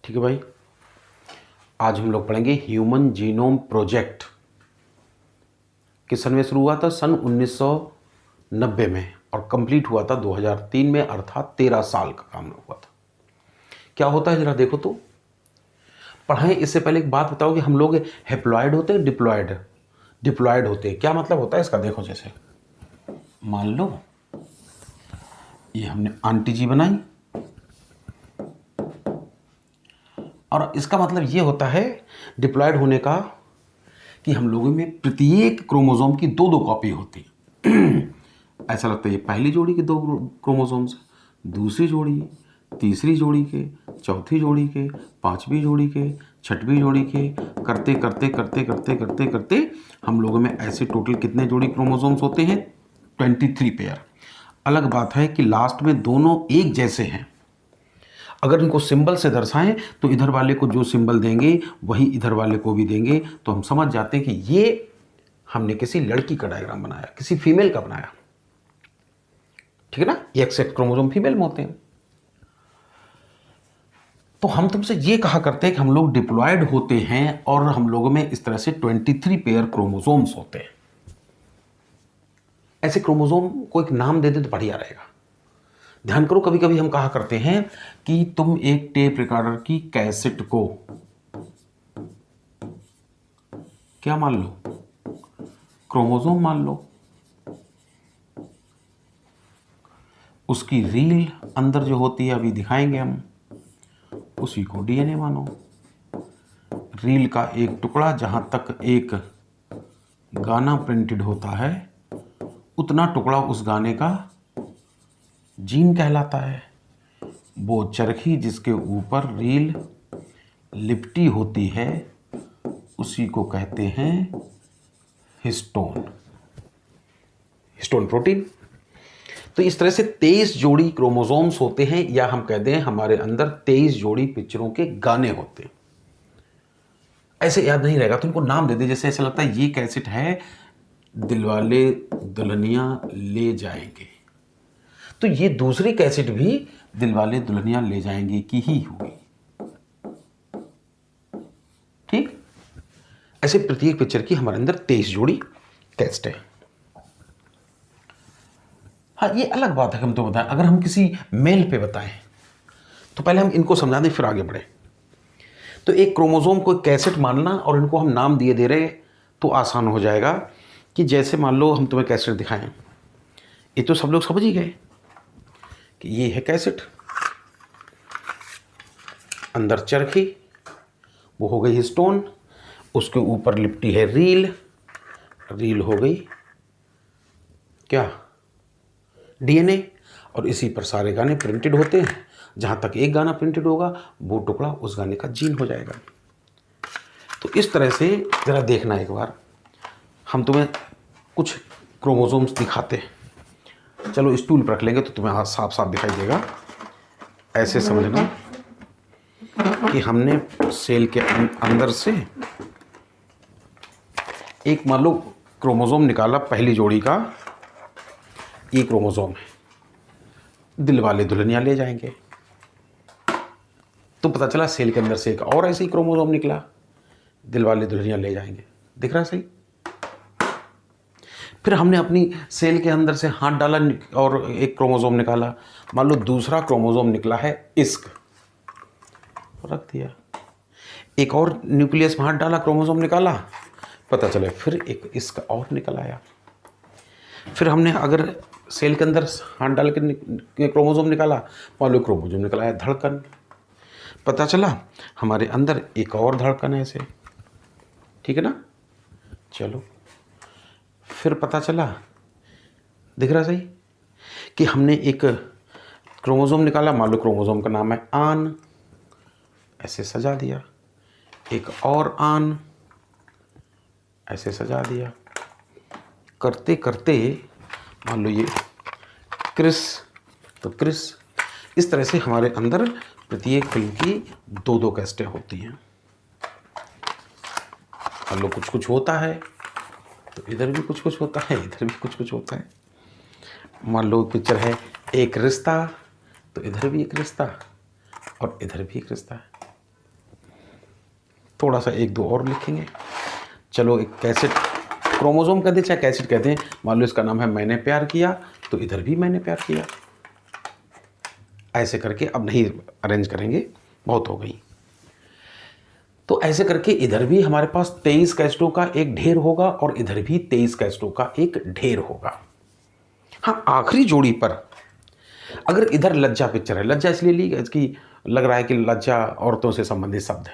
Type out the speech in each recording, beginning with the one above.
ठीक है भाई, आज हम लोग पढ़ेंगे ह्यूमन जीनोम प्रोजेक्ट। किस सन में शुरू हुआ था? सन 1990 में, और कंप्लीट हुआ था 2003 में, अर्थात 13 साल का काम हुआ था। क्या होता है जरा देखो तो। पढ़ाएं इससे पहले एक बात बताओ कि हम लोग हेप्लॉयड होते हैं डिप्लॉयड? डिप्लॉयड होते हैं। क्या मतलब होता है इसका? देखो, जैसे मान लो ये हमने आंटी जी बनाई, और इसका मतलब ये होता है डिप्लॉयड होने का कि हम लोगों में प्रत्येक क्रोमोसोम की दो दो कॉपी होती है। ऐसा लगता है ये पहली जोड़ी के दो क्रोमोसोम्स, दूसरी जोड़ी, तीसरी जोड़ी के, चौथी जोड़ी के, पांचवी जोड़ी के, छठवीं जोड़ी के, करते करते करते करते करते करते हम लोगों में ऐसे टोटल कितने जोड़ी क्रोमोसोम्स होते हैं? 23 पेयर। अलग बात है कि लास्ट में दोनों एक जैसे हैं। अगर इनको सिंबल से दर्शाएं तो इधर वाले को जो सिंबल देंगे वही इधर वाले को भी देंगे, तो हम समझ जाते हैं कि ये हमने किसी लड़की का डायग्राम बनाया, किसी फीमेल का बनाया। ठीक है ना? ये एक्स क्रोमोसोम फीमेल में होते हैं। तो हम तुमसे ये कहा करते हैं कि हम लोग डिप्लॉयड होते हैं और हम लोगों में इस तरह से 23 पेयर क्रोमोसोम्स होते हैं। ऐसे क्रोमोसोम को एक नाम दे दे तो बढ़िया रहेगा। ध्यान करो, कभी कभी हम कहा करते हैं कि तुम एक टेप रिकॉर्डर की कैसेट को क्या मान लो? क्रोमोसोम मान लो। उसकी रील अंदर जो होती है, अभी दिखाएंगे हम, उसी को डीएनए मानो। रील का एक टुकड़ा जहां तक एक गाना प्रिंटेड होता है, उतना टुकड़ा उस गाने का जीन कहलाता है। वो चरखी जिसके ऊपर रील लिपटी होती है, उसी को कहते हैं हिस्टोन। Histone protein. तो इस तरह से 23 जोड़ी क्रोमोसोम्स होते हैं, या हम कहते हैं हमारे अंदर 23 जोड़ी पिक्चरों के गाने होते हैं। ऐसे याद नहीं रहेगा तो इनको नाम दे दे। जैसे ऐसा लगता है ये कैसेट है दिलवाले दुल्हनिया ले जाएंगे, तो ये दूसरी कैसेट भी दिलवाले दुल्हनिया ले जाएंगे की ही होगी। ठीक? ऐसे प्रत्येक पिक्चर की हमारे अंदर 23 जोड़ी कैसेट है। हाँ, ये अलग बात है कि हम तो बताएं, अगर हम किसी मेल पे बताएं तो पहले हम इनको समझा दें फिर आगे बढ़े। तो एक क्रोमोसोम को कैसेट मानना और इनको हम नाम दिए दे रहे तो आसान हो जाएगा। कि जैसे मान लो हम तुम्हें कैसेट दिखाएं, ये तो सब लोग समझ ही गए कि ये है कैसेट, अंदर चरखी, वो हो गई हिस्टोन, उसके ऊपर लिपटी है रील, रील हो गई क्या? डीएनए। और इसी पर सारे गाने प्रिंटेड होते हैं। जहां तक एक गाना प्रिंटेड होगा वो टुकड़ा उस गाने का जीन हो जाएगा। तो इस तरह से जरा देखना एक बार, हम तुम्हें कुछ क्रोमोसोम्स दिखाते हैं। चलो स्टूल पर रख लेंगे तो तुम्हें साफ साफ दिखाई देगा। ऐसे समझना कि हमने सेल के अंदर से एक मान लो क्रोमोसोम निकाला, पहली जोड़ी का ये क्रोमोसोम है, दिलवाले दुल्हनिया ले जाएंगे। तो पता चला सेल के अंदर से एक और ऐसे ही क्रोमोसोम निकला, दिलवाले दुल्हनिया ले जाएंगे। दिख रहा है सही? फिर हमने अपनी सेल के अंदर से हाथ डाला और एक क्रोमोसोम निकाला, मान लो दूसरा क्रोमोसोम निकला है इश्क, रख दिया। एक और न्यूक्लियस में हाथ डाला, क्रोमोसोम निकाला, पता चले फिर एक इश्क और निकल आया। फिर हमने अगर सेल के अंदर हाथ डाल के क्रोमोसोम निकाला, मान लो क्रोमोसोम निकला है धड़कन, पता चला हमारे अंदर एक और धड़कन है ऐसे। ठीक है ना? चलो फिर पता चला, दिख रहा सही, कि हमने एक क्रोमोसोम निकाला, मान लो क्रोमोसोम का नाम है आन, ऐसे सजा दिया। एक और आन, ऐसे सजा दिया। करते करते मान लो ये क्रिस, तो क्रिस। इस तरह से हमारे अंदर प्रत्येक फिल्म की दो दो कैसेटें होती हैं। मान लो कुछ कुछ होता है तो इधर भी कुछ कुछ होता है, इधर भी कुछ कुछ होता है। मान लो पिक्चर है एक रिश्ता, तो इधर भी एक रिश्ता और इधर भी एक रिश्ता है। थोड़ा सा एक दो और लिखेंगे। चलो एक कैसेट क्रोमोसोम कहते हैं चाहे कैसेट कहते हैं, मान लो इसका नाम है मैंने प्यार किया, तो इधर भी मैंने प्यार किया। ऐसे करके अब नहीं अरेंज करेंगे, बहुत हो गई। तो ऐसे करके इधर भी हमारे पास 23 कैसेटों का एक ढेर होगा और इधर भी 23 कैसेटों का एक ढेर होगा। हाँ, आखिरी जोड़ी पर अगर इधर लज्जा पिक्चर है, लज्जा इसलिए ली इसकी लग रहा है कि लज्जा औरतों से संबंधित शब्द है,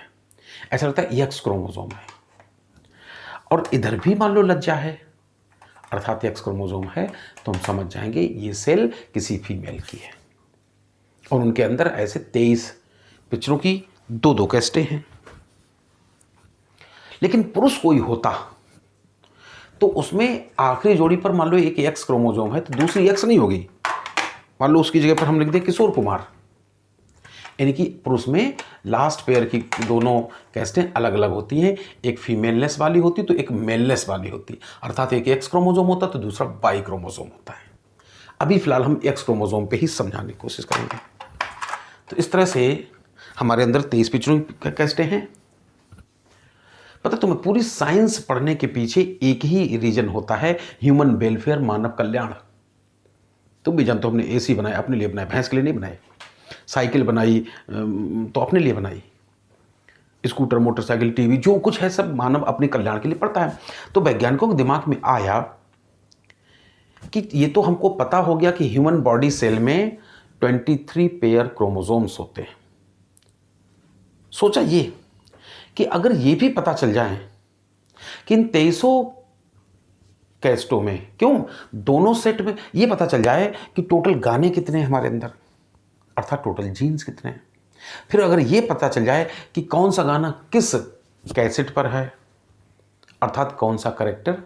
ऐसा लगता है एक्स क्रोमोसोम है। और इधर भी मान लो लज्जा है अर्थात एक्स क्रोमोसोम है, तो हम समझ जाएंगे ये सेल किसी फीमेल की है। और उनके अंदर ऐसे 23 पिक्चरों की दो दो कैसेटें हैं। लेकिन पुरुष कोई होता तो उसमें आखिरी जोड़ी पर मान लो एक एक्स क्रोमोसोम है, तो दूसरी एक्स नहीं होगी। मान लो उसकी जगह पर हम लिख दें किशोर कुमार, यानी कि पुरुष में लास्ट पेयर की दोनों कैसेटें अलग अलग होती हैं, एक फीमेलनेस वाली होती तो एक मेलनेस वाली होती, अर्थात एक एक्स क्रोमोसोम होता तो दूसरा वाई क्रोमोसोम होता है। अभी फिलहाल हम एक्स क्रोमोसोम पे ही समझाने की कोशिश करेंगे। तो इस तरह से हमारे अंदर 23 पिक्चरों की कैसेटें हैं। पता तुम्हें, पूरी साइंस पढ़ने के पीछे एक ही रीजन होता है, ह्यूमन वेलफेयर, मानव कल्याण। तुम भी जानते हो, हमने एसी बनाया अपने लिए बनाया, भैंस के लिए नहीं बनाए। साइकिल बनाई तो अपने लिए बनाई, स्कूटर, मोटरसाइकिल, टीवी, जो कुछ है सब मानव अपने कल्याण के लिए पड़ता है। तो वैज्ञानिकों के दिमाग में आया कि ये तो हमको पता हो गया कि ह्यूमन बॉडी सेल में 23 पेयर क्रोमोसोम्स होते हैं। सोचा ये कि अगर ये भी पता चल जाए कि इन 23 कैसेटों में, क्यों दोनों सेट में ये पता चल जाए कि टोटल गाने कितने हैं हमारे अंदर, अर्थात टोटल जीन्स कितने हैं। फिर अगर ये पता चल जाए कि कौन सा गाना किस कैसेट पर है, अर्थात कौन सा कैरेक्टर,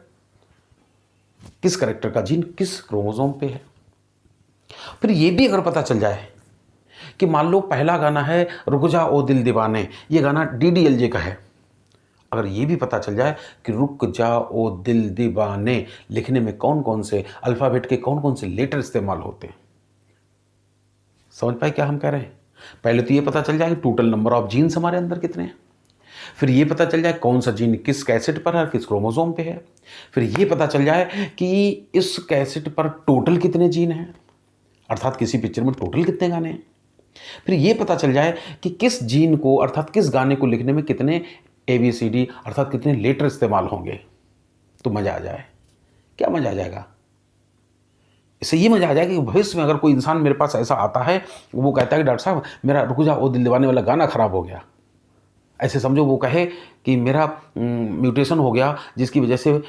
किस कैरेक्टर का जीन किस क्रोमोसोम पे है। फिर ये भी अगर पता चल जाए कि मान लो पहला गाना है रुक जा ओ दिल दीवाने, ये गाना DDLJ का है, अगर ये भी पता चल जाए कि रुक जा ओ दिल दीवाने लिखने में कौन कौन से अल्फ़ाबेट के कौन कौन से लेटर इस्तेमाल होते हैं, समझ पाए क्या हम कह रहे हैं। पहले तो ये पता चल जाए कि टोटल नंबर ऑफ जीन्स हमारे अंदर कितने हैं, फिर ये पता चल जाए कौन सा जीन किस कैसेट पर है, किस क्रोमोसोम पे है, फिर ये पता चल जाए कि इस कैसेट पर टोटल कितने जीन हैं, अर्थात किसी पिक्चर में टोटल कितने गाने हैं, फिर ये पता चल जाए कि किस जीन को अर्थात किस गाने को लिखने में कितने ABCD अर्थात कितने लेटर इस्तेमाल होंगे। तो मज़ा आ जाए। क्या मज़ा आ जाएगा? इससे ये मज़ा आ जाएगा कि भविष्य में अगर कोई इंसान मेरे पास ऐसा आता है, वो कहता है कि डॉक्टर साहब मेरा रुक जा ओ दिल दीवाने वाला गाना ख़राब हो गया, ऐसे समझो वो कहे कि मेरा म्यूटेशन हो गया जिसकी वजह से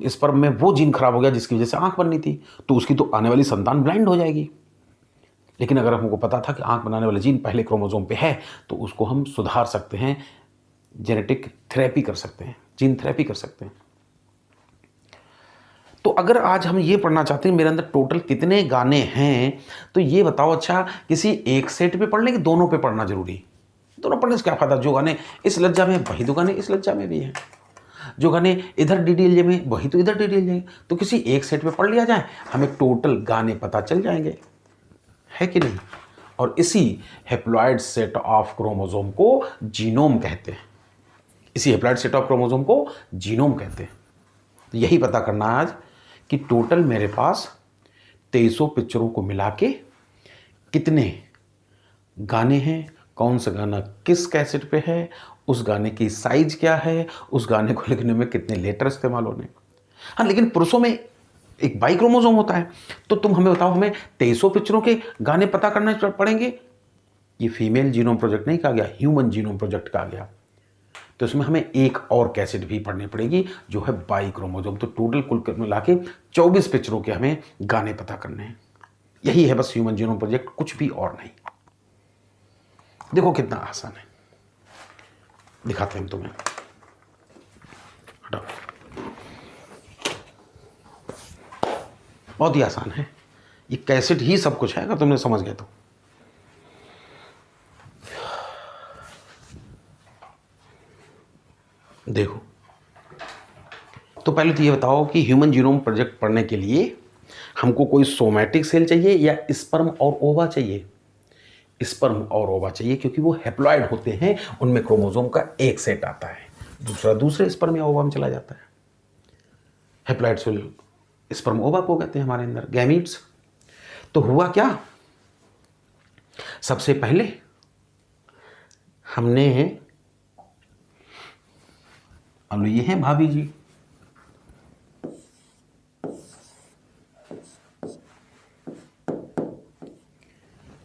स्पर्म में वो जीन खराब हो गया जिसकी वजह से आँख बननी थी, तो उसकी तो आने वाली संतान ब्लाइंड हो जाएगी। लेकिन अगर हमको पता था कि आँख बनाने वाला जीन पहले क्रोमोसोम पे है, तो उसको हम सुधार सकते हैं, जेनेटिक थेरेपी कर सकते हैं, जीन थेरेपी कर सकते हैं। तो अगर आज हम ये पढ़ना चाहते हैं मेरे अंदर टोटल कितने गाने हैं, तो ये बताओ अच्छा किसी एक सेट पे पढ़ने कि दोनों पे पढ़ना जरूरी? दोनों पढ़ने से क्या फ़ायदा, जो गाने इस लज्जा में वही तो गाने इस लज्जा में भी हैं, जो गाने इधर DDLJ में वही तो इधर DDLJ। तो किसी एक सेट पे पढ़ लिया जाए, हमें टोटल गाने पता चल जाएंगे, है कि नहीं। और इसी हैप्लॉइड सेट ऑफ क्रोमोसोम को जीनोम कहते हैं, इसी हैप्लॉइड सेट ऑफ क्रोमोसोम को जीनोम कहते हैं। तो यही पता करना है आज कि टोटल मेरे पास 23 पिक्चरों को मिला के कितने गाने हैं, कौन सा गाना किस कैसेट पे है, उस गाने की साइज क्या है, उस गाने को लिखने में कितने लेटर इस्तेमाल होने। हाँ, लेकिन पुरुषों में एक बाई क्रोमोसोम होता है। तो तुम हमें बताओ, हमें 23 पिक्चरों के गाने पता करने पड़ेंगे। ये फीमेल जीनोम प्रोजेक्ट नहीं कहा गया, ह्यूमन जीनोम प्रोजेक्ट कहा गया। तो इसमें हमें एक और कैसेट भी पढ़नी पड़ेगी जो है बाई क्रोमोसोम। तो टोटल कुल मिला के 24 पिक्चरों के हमें गाने पता करने हैं। यही है बस ह्यूमन जीनोम प्रोजेक्ट, कुछ भी और नहीं। देखो कितना आसान है, दिखाते हैं तुम्हें। हटाओ, बहुत ही आसान है, ये कैसेट ही सब कुछ है अगर तुमने समझ गए तो। देखो, तो पहले तो ये बताओ कि ह्यूमन जीनोम प्रोजेक्ट पढ़ने के लिए हमको कोई सोमैटिक सेल चाहिए या स्पर्म और ओवा चाहिए? स्पर्म और ओवा चाहिए, क्योंकि वो हैप्लॉइड होते हैं, उनमें क्रोमोसोम का एक सेट आता है, दूसरा दूसरे स्पर्म या ओवा में चला जाता है। हैप्लॉइड सेल स्पर्म ओवा को कहते हैं हमारे अंदर, गैमीट्स। तो हुआ क्या, सबसे पहले हमने, अब ये हैं भाभी जी,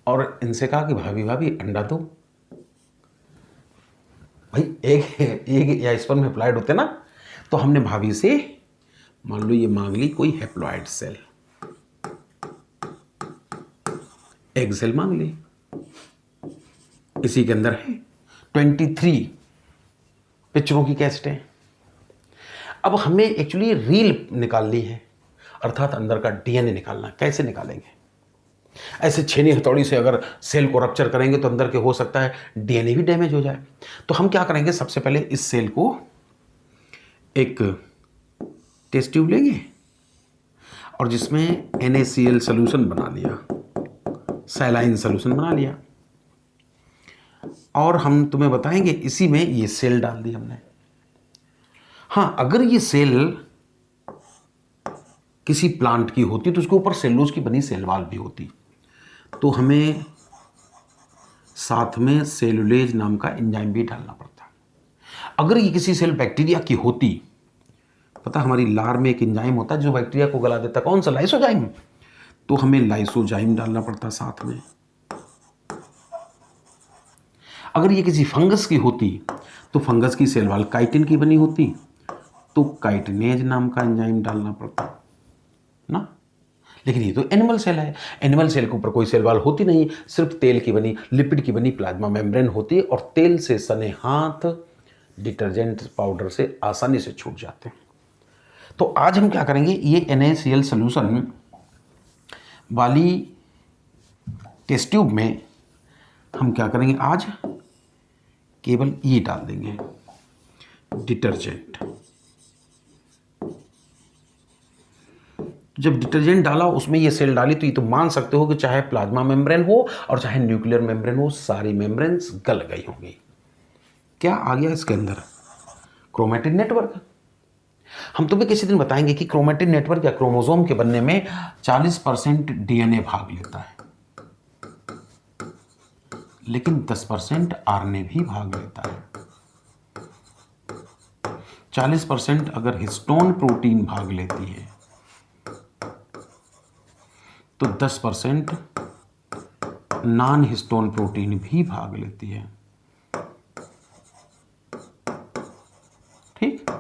और इनसे कहा कि भाभी भाभी अंडा दो। भाई एक या स्पर्म हैप्लॉइड होते ना, तो हमने भाभी से मान लो ये मांग ली कोई हैप्लॉइड सेल, एग सेल मांग ली। इसी के अंदर है 23 पिक्चरों की कैसेटें। अब हमें एक्चुअली रील निकालनी है, अर्थात अंदर का डीएनए निकालना। कैसे निकालेंगे? ऐसे छेनी हथौड़ी से अगर सेल को रप्चर करेंगे तो अंदर के हो सकता है डीएनए भी डैमेज हो जाए। तो हम क्या करेंगे, सबसे पहले इस सेल को एक टेस्ट ट्यूब लेंगे और जिसमें NaCl सोल्यूशन बना लिया, सैलाइन सोल्यूशन बना लिया, और हम तुम्हें बताएंगे इसी में ये सेल डाल दी हमने। हाँ, अगर ये सेल किसी प्लांट की होती तो उसके ऊपर सेलुलोज की बनी सेल वॉल भी होती, तो हमें साथ में सेलुलेज नाम का एंजाइम भी डालना पड़ता। अगर ये किसी सेल बैक्टीरिया की होती, पता हमारी लार में एक एंजाइम होता है जो बैक्टीरिया को गला देता, कौन सा? लाइसोजाइम। तो हमें लाइसोजाइम डालना पड़ता साथ में। अगर ये किसी फंगस की होती तो फंगस की सेल वॉल काइटिन की बनी होती, तो काइटिनेज नाम का एंजाइम डालना पड़ता ना। लेकिन ये तो एनिमल सेल है, एनिमल सेल के ऊपर कोई सेल वॉल होती नहीं, सिर्फ तेल की बनी, लिपिड की बनी प्लाज्मा मेम्ब्रेन होती है, और तेल से सने हाथ डिटर्जेंट पाउडर से आसानी से छूट जाते हैं। तो आज हम क्या करेंगे, ये NaCl सोल्यूशन वाली टेस्ट ट्यूब में हम क्या करेंगे, आज केवल ये डाल देंगे डिटर्जेंट। जब डिटर्जेंट डाला, उसमें ये सेल डाली, तो ये तो मान सकते हो कि चाहे प्लाज्मा मेम्ब्रेन हो और चाहे न्यूक्लियर मेम्ब्रेन हो, सारी मेम्ब्रेन्स गल गई होंगी। क्या आ गया इसके अंदर? Chromatin network. हम तुम्हें किसी दिन बताएंगे कि क्रोमैटिन नेटवर्क या क्रोमोसोम के बनने में 40% डीएनए भाग लेता है, लेकिन 10% आरएनए भी भाग लेता है। 40% अगर हिस्टोन प्रोटीन भाग लेती है तो 10% नॉन हिस्टोन प्रोटीन भी भाग लेती है। ठीक।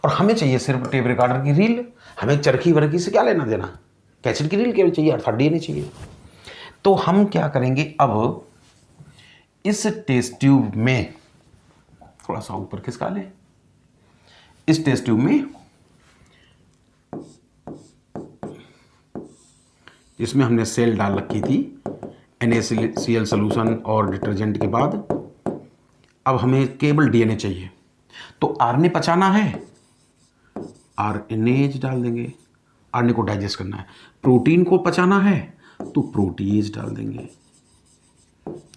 और हमें चाहिए सिर्फ टेप रिकॉर्डर की रील, हमें चरखी वरखी से क्या लेना देना, कैसेट की रील केवल चाहिए, अर्थात डीएनए चाहिए। तो हम क्या करेंगे, अब इस टेस्ट ट्यूब में थोड़ा सा ऊपर खिसका ले, इस टेस्ट ट्यूब में इसमें हमने सेल डाल रखी थी NaCl सोल्यूशन और डिटर्जेंट के बाद। अब हमें केवल डीएनए चाहिए, तो आरएनए पचाना है, आरएनएज डाल देंगे, आरएनए को डाइजेस्ट करना है। प्रोटीन को पचाना है तो प्रोटीएज डाल देंगे।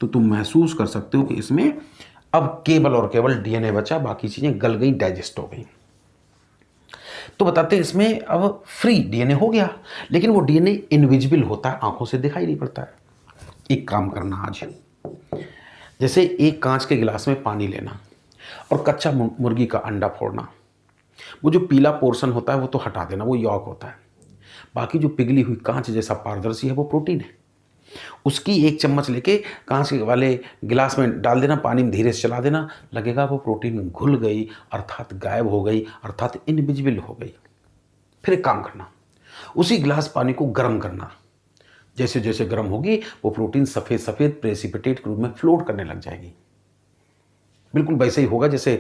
तो तुम महसूस कर सकते हो कि इसमें अब केवल और केवल डीएनए बचा, बाकी चीजें गल गई, डाइजेस्ट हो गई। तो बताते हैं इसमें अब फ्री डीएनए हो गया, लेकिन वो डीएनए इनविजिबल होता है, आंखों से दिखाई नहीं पड़ता है। एक काम करना आज, जैसे एक कांच के गिलास में पानी लेना और कच्चा मुर्गी का अंडा फोड़ना, वो जो पीला पोर्शन होता है वो तो हटा देना, वो यॉक होता है। बाकी जो पिघली हुई कांच जैसा पारदर्शी है वो प्रोटीन है। उसकी एक चम्मच लेके कांच वाले गिलास में डाल देना, पानी में धीरे से चला देना, लगेगा वो प्रोटीन घुल गई, अर्थात गायब हो गई, अर्थात इनविजिबल हो गई। फिर एक काम करना, उसी गिलास पानी को गर्म करना, जैसे जैसे गर्म होगी वो प्रोटीन सफ़ेद सफ़ेद प्रेसिपिटेट के रूप में फ्लोट करने लग जाएगी। बिल्कुल वैसे ही होगा जैसे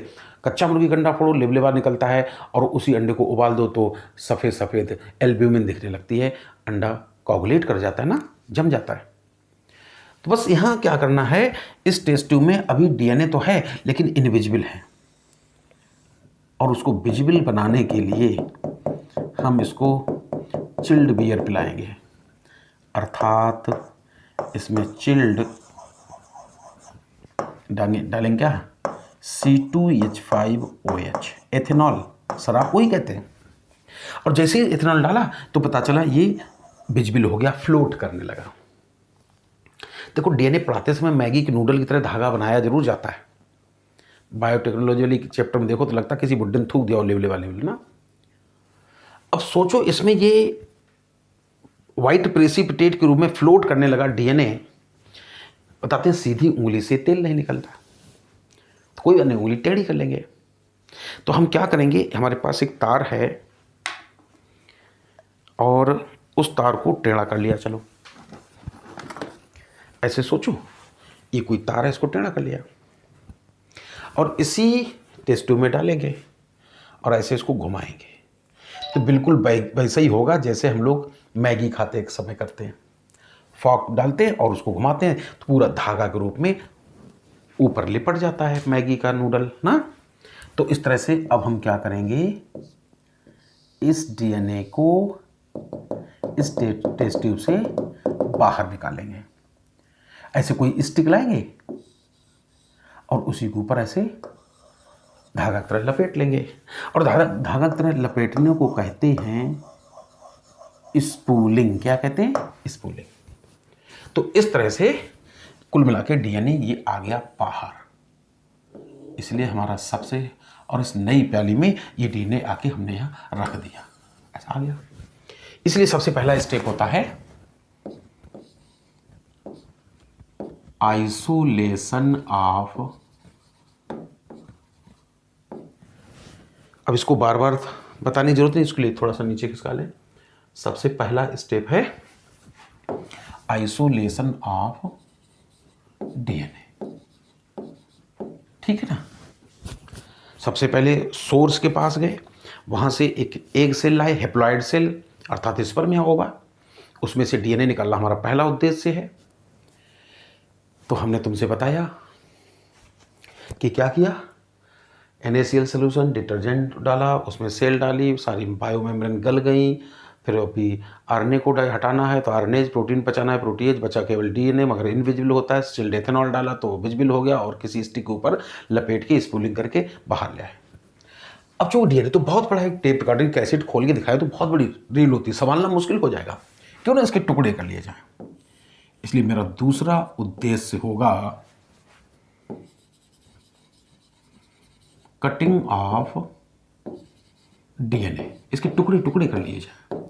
कच्चा मुर्गी का अंडा फोड़ो, लिबलिबा निकलता है, और उसी अंडे को उबाल दो तो सफ़ेद सफ़ेद एल्ब्यूमिन दिखने लगती है, अंडा कोगुलेट कर जाता है ना, जम जाता है। तो बस यहाँ क्या करना है, इस टेस्ट ट्यूब में अभी डीएनए तो है लेकिन इनविजिबल है, और उसको विजिबल बनाने के लिए हम इसको चिल्ड बियर पिलाएंगे, अर्थात इसमें चिल्ड डालेंगे क्या, C2H5OH, एथेनॉल, शराब को ही कहते हैं। और जैसे ही इथेनॉल डाला तो पता चला ये विजिबल हो गया, फ्लोट करने लगा। देखो डीएनए पढ़ाते समय मैगी के नूडल की तरह धागा बनाया जरूर जाता है। बायोटेक्नोलॉजी वाली चैप्टर में देखो तो लगता है किसी बुड्ढे ने थूक दिया लेवले वाले ना। अब सोचो इसमें ये व्हाइट प्रेसिपिटेट के रूप में फ्लोट करने लगा डीएनए। बताते हैं सीधी उंगली से तेल नहीं निकलता, तो कोई अन्य उंगली टेढ़ी कर लेंगे। तो हम क्या करेंगे, हमारे पास एक तार है और उस तार को टेढ़ा कर लिया। चलो ऐसे सोचो, ये कोई तार है, इसको टेढ़ा कर लिया और इसी टेस्ट ट्यूब में डालेंगे और ऐसे इसको घुमाएंगे तो बिल्कुल वैसा ही होगा जैसे हम लोग मैगी खाते एक समय करते हैं। फॉक डालते हैं और उसको घुमाते हैं तो पूरा धागा के रूप में ऊपर लिपट जाता है मैगी का नूडल ना। तो इस तरह से अब हम क्या करेंगे, इस डीएनए को इस टेस्ट ट्यूब से बाहर निकालेंगे। ऐसे कोई स्टिक लाएंगे और उसी के ऊपर ऐसे धागा की तरह लपेट लेंगे और धागा की तरह लपेटने को कहते हैं स्पूलिंग। क्या कहते हैं, स्पूलिंग। तो इस तरह से कुल मिला के डीएनए ये आ गया बाहर। इसलिए हमारा सबसे और इस नई प्याली में ये डीएनए आके हमने यहाँ रख दिया, ऐसा आ गया। इसलिए सबसे पहला स्टेप होता है आइसोलेशन ऑफ। अब इसको बार बार बताने की जरूरत नहीं, इसके लिए थोड़ा सा नीचे खिसका लें। सबसे पहला स्टेप है आइसोलेशन ऑफ डीएनए, ठीक है ना। सबसे पहले सोर्स के पास गए, वहां से एक एग सेल लाए, हेप्लॉइड सेल अर्थात स्पर्म होगा, उसमें से डीएनए निकालना हमारा पहला उद्देश्य है। तो हमने तुमसे बताया कि क्या किया, NaCl सोल्यूशन, डिटर्जेंट डाला, उसमें सेल डाली, सारी बायोमेम्ब्रेन गल गई। फिर अभी आरएनए को हटाना है तो आरएनएज, प्रोटीन पचाना है प्रोटीएज, बचा केवल डीएनए, मगर इनविजिबल होता है। स्टिल एथेनॉल डाला तो विजिबल हो गया और किसी स्टिक के ऊपर लपेट के स्पूलिंग करके बाहर ले आए। अब जो डीएनए तो बहुत बड़ा है, टेप रिकॉर्डिंग कैसेट खोल के दिखाए तो बहुत बड़ी रील होती है, संभालना मुश्किल हो जाएगा, क्यों ना इसके टुकड़े कर लिए जाए। इसलिए मेरा दूसरा उद्देश्य होगा कटिंग ऑफ डीएनए, इसके टुकड़े टुकड़े कर लिए जाए।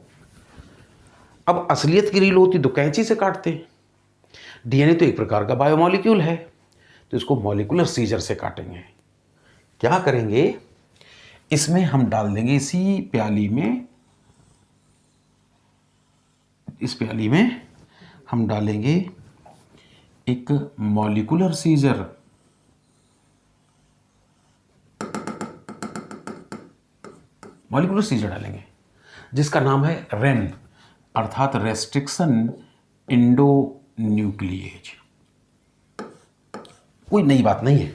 अब असलियत की रील होती तो कैंची से काटते हैं, डीएनए तो एक प्रकार का बायोमॉलिक्यूल है तो इसको मॉलिक्यूलर सीजर से काटेंगे। क्या करेंगे, इसमें हम डाल देंगे इसी प्याली में, इस प्याली में हम डालेंगे एक मॉलिक्यूलर सीजर। मॉलिक्यूलर सीजर डालेंगे जिसका नाम है रेन अर्थात रेस्ट्रिक्शन इंडोन्यूक्लिएज। कोई नई बात नहीं है।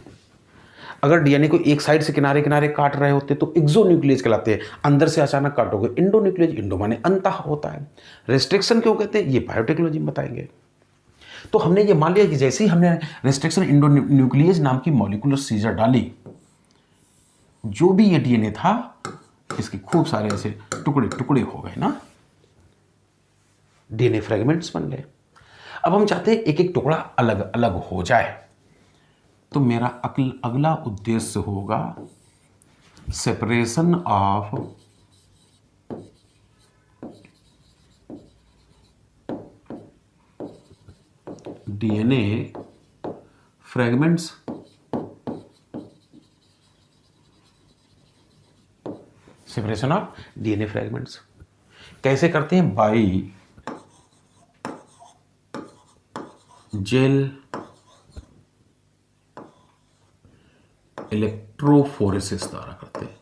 अगर डीएनए को एक साइड से किनारे किनारे काट रहे होते तो एक्सोन्यूक्लिएज कहलाते हैं, अंदर से अचानक काटोगे इंडोन्यूक्लिएज। इंडो माने अंतः होता है। रेस्ट्रिक्शन क्यों कहते हैं ये बायोटेक्नोलॉजी में बताएंगे। तो हमने ये मान लिया कि जैसे ही हमने रेस्ट्रिक्शन इंडोन्यूक्लिएज नाम की मॉलिक्यूलर सीजर डाली, जो भी ये डीएनए था इसके खूब सारे ऐसे टुकड़े टुकड़े हो गए ना, डीएनए फ्रेगमेंट्स बन गए। अब हम चाहते हैं एक एक टुकड़ा अलग अलग हो जाए, तो मेरा अगला उद्देश्य होगा separation of DNA fragments separation of DNA fragments कैसे करते हैं, बाई जेल इलेक्ट्रोफोरेसिस द्वारा करते हैं।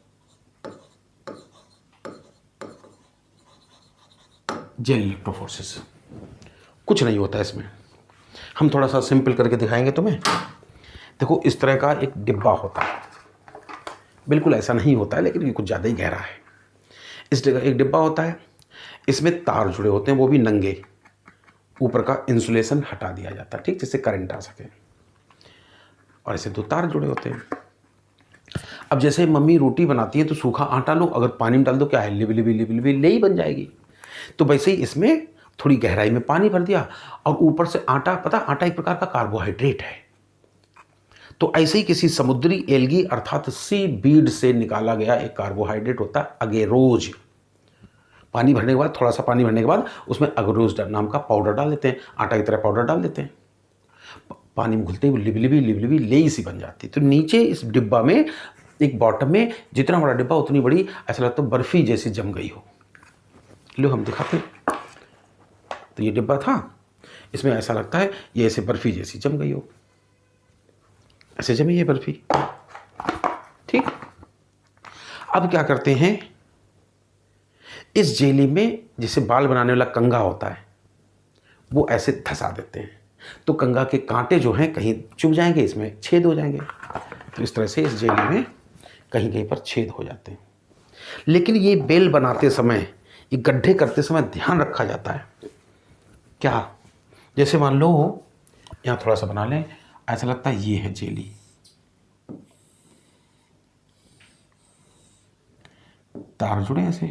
जेल इलेक्ट्रोफोरेसिस कुछ नहीं होता इसमें, हम थोड़ा सा सिंपल करके दिखाएंगे तुम्हें। देखो इस तरह का एक डिब्बा होता है, बिल्कुल ऐसा नहीं होता है लेकिन ये कुछ ज़्यादा ही गहरा है। इस जगह एक डिब्बा होता है, इसमें तार जुड़े होते हैं, वो भी नंगे, ऊपर का इंसुलेशन हटा दिया जाता है, ठीक, जिससे करंट आ सके। और ऐसे 2 तार जुड़े होते हैं। अब जैसे मम्मी रोटी बनाती है तो सूखा आटा लो, अगर पानी में डाल दो क्या है, लिबलिबी लिबलिबी लेई बन जाएगी। तो वैसे ही इसमें थोड़ी गहराई में पानी भर दिया और ऊपर से आटा, पता आटा एक प्रकार का कार्बोहाइड्रेट है। तो ऐसे ही किसी समुद्री एल्गी अर्थात सी बीड से निकाला गया एक कार्बोहाइड्रेट होता है अगेरोज। पानी भरने के बाद, थोड़ा सा पानी भरने के बाद उसमें अगरोज नाम का पाउडर डाल देते हैं, आटा की तरह पाउडर डाल देते हैं। पानी में घुलते ही लिबलिबी लिबलिबी लेई सी बन जाती। तो नीचे इस डिब्बा में, एक बॉटम में, जितना बड़ा डिब्बा उतनी बड़ी, ऐसा लगता है बर्फी जैसी जम गई हो। लो हम दिखाते हैं। तो ये डिब्बा था, इसमें ऐसा लगता है ये ऐसे बर्फी जैसी जम गई हो, ऐसे जमी ये बर्फी, ठीक। अब क्या करते हैं, इस जेली में जिसे बाल बनाने वाला कंघा होता है वो ऐसे धंसा देते हैं, तो कंघा के कांटे जो हैं कहीं चुभ जाएंगे, इसमें छेद हो जाएंगे। तो इस तरह से इस जेली में कहीं कहीं पर छेद हो जाते हैं। लेकिन ये बेल बनाते समय, ये गड्ढे करते समय ध्यान रखा जाता है क्या, जैसे मान लो यहाँ थोड़ा सा बना लें, ऐसा लगता है ये है जेली, तार जुड़े ऐसे,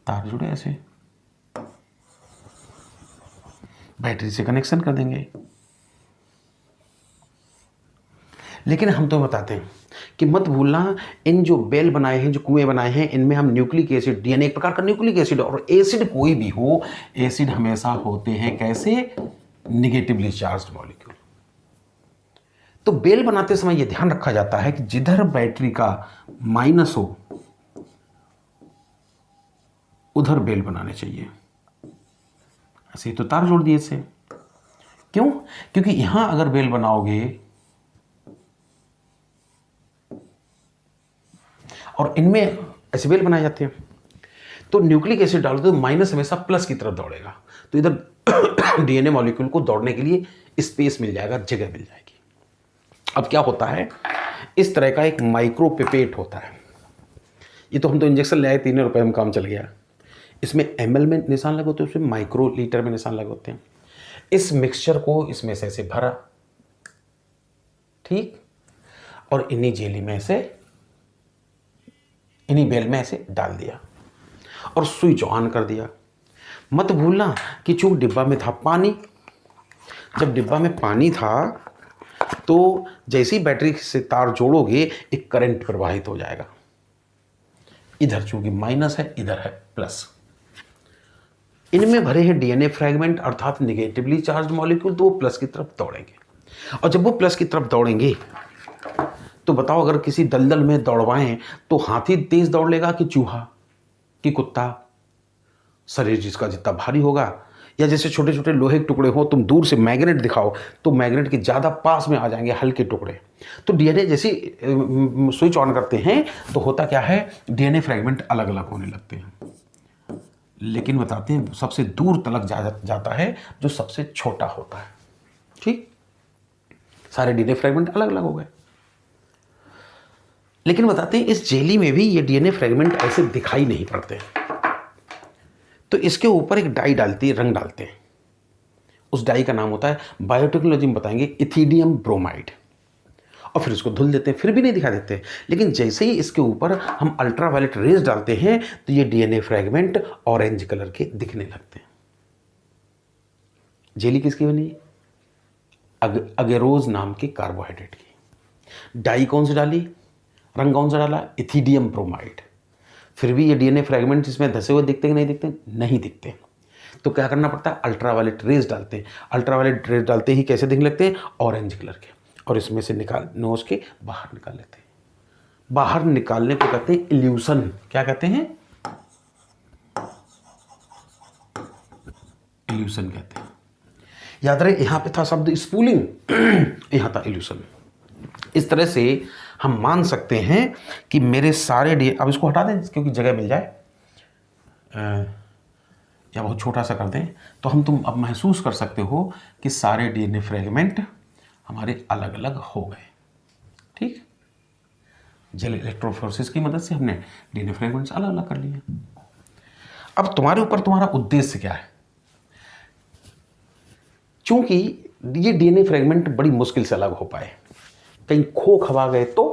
तार जुड़े ऐसे, बैटरी से कनेक्शन कर देंगे। लेकिन हम तो बताते हैं कि मत भूलना, इन जो बेल बनाए हैं, जो कुएं बनाए हैं, इनमें हम न्यूक्लिक एसिड, डीएनए एक प्रकार का न्यूक्लिक एसिड, और एसिड कोई भी हो, एसिड हमेशा होते हैं कैसे, निगेटिवली चार्ज्ड मॉलिक्यूल। तो बेल बनाते समय यह ध्यान रखा जाता है कि जिधर बैटरी का माइनस हो उधर बेल बनाने चाहिए। ऐसे तो तार जोड़ दिए इससे, क्यों, क्योंकि यहां अगर बेल बनाओगे और इनमें ऐसे बेल बनाए जाते हैं, तो न्यूक्लिक एसिड डालो तो माइनस हमेशा प्लस की तरफ दौड़ेगा, तो इधर डीएनए मॉलिक्यूल को दौड़ने के लिए स्पेस मिल जाएगा, जगह मिल जाएगी। अब क्या होता है, इस तरह का एक माइक्रो पिपेट होता है। ये तो हम तो इंजेक्शन ले आए, 3 रुपए में काम चल गया। इसमें ml में निशान लगे होते हैं, उसमें माइक्रो लीटर में निशान लगे होते हैं। इस मिक्सचर को इसमें से ऐसे भरा, ठीक, और इन्हीं जेली में से, इन्हीं बेल में ऐसे डाल दिया और स्विच ऑन कर दिया। मत भूलना कि चूंकि डिब्बा में था पानी, जब डिब्बा में पानी था तो जैसी बैटरी से तार जोड़ोगे एक करंट प्रवाहित हो जाएगा। इधर चूंकि माइनस है, इधर है प्लस। इनमें भरे हैं डीएनए फ्रैगमेंट अर्थात निगेटिवली चार्ज मॉलिक्यूल, तो वो प्लस की तरफ दौड़ेंगे। और जब वो प्लस की तरफ दौड़ेंगे तो बताओ, अगर किसी दलदल में दौड़वाएं तो हाथी तेज दौड़ लेगा कि चूहा कि कुत्ता, शरीर जिसका जितना भारी होगा, या जैसे छोटे छोटे लोहे के टुकड़े हो, तुम दूर से मैग्नेट दिखाओ तो मैग्नेट के ज़्यादा पास में आ जाएंगे हल्के टुकड़े। तो डीएनए जैसी स्विच ऑन करते हैं तो होता क्या है, डीएनए फ्रैगमेंट अलग अलग होने लगते हैं। लेकिन बताते हैं सबसे दूर तलक जाता है जो सबसे छोटा होता है, ठीक। सारे डीएनए फ्रैगमेंट अलग अलग हो गए। लेकिन बताते हैं इस जेली में भी ये डीएनए फ्रैगमेंट ऐसे दिखाई नहीं पड़ते, तो इसके ऊपर एक डाई डालती है, रंग डालते हैं। उस डाई का नाम होता है, बायोटेक्नोलॉजी में बताएंगे, इथिडियम ब्रोमाइड। और फिर इसको धुल देते हैं, फिर भी नहीं दिखा देते। लेकिन जैसे ही इसके ऊपर हम अल्ट्रावायलेट रेज डालते हैं तो ये डीएनए फ्रैगमेंट ऑरेंज कलर के दिखने लगते हैं। जेली किसकी बनी, अगेरोज नाम के कार्बोहाइड्रेट की। डाई कौन सी डाली, रंग कौन सा डाला, इथिडियम ब्रोमाइड। फिर भी ये डीएनए फ्रैगमेंट इसमें धसे हुए दिखते कि नहीं दिखते, नहीं दिखते। तो क्या करना पड़ता है, अल्ट्रावायलेट रेज डालते हैं। अल्ट्रावायलेट रेज डालते ही कैसे दिखने लगते हैं, ऑरेंज कलर के। और इसमें से निकाल, नोज के बाहर निकाल लेते हैं। बाहर निकालने को कहते हैं इल्यूशन। क्या कहते हैं, इल्यूशन कहते हैं। याद रहे, यहां पे था शब्द स्पूलिंग, यहां था इल्यूशन। इस तरह से हम मान सकते हैं कि मेरे सारे डीएनए, अब इसको हटा दें क्योंकि जगह मिल जाए, या बहुत छोटा सा कर दें, तो तुम अब महसूस कर सकते हो कि सारे डीएनए फ्रैगमेंट हमारे अलग अलग हो गए, ठीक। जेल इलेक्ट्रोफोरेसिस की मदद से हमने डीएनए फ्रैगमेंट्स अलग अलग कर लिए। अब तुम्हारे ऊपर तुम्हारा उद्देश्य क्या है। चूंकि ये डीएनए फ्रेगमेंट बड़ी मुश्किल से अलग हो पाए, कहीं खो खवा गए तो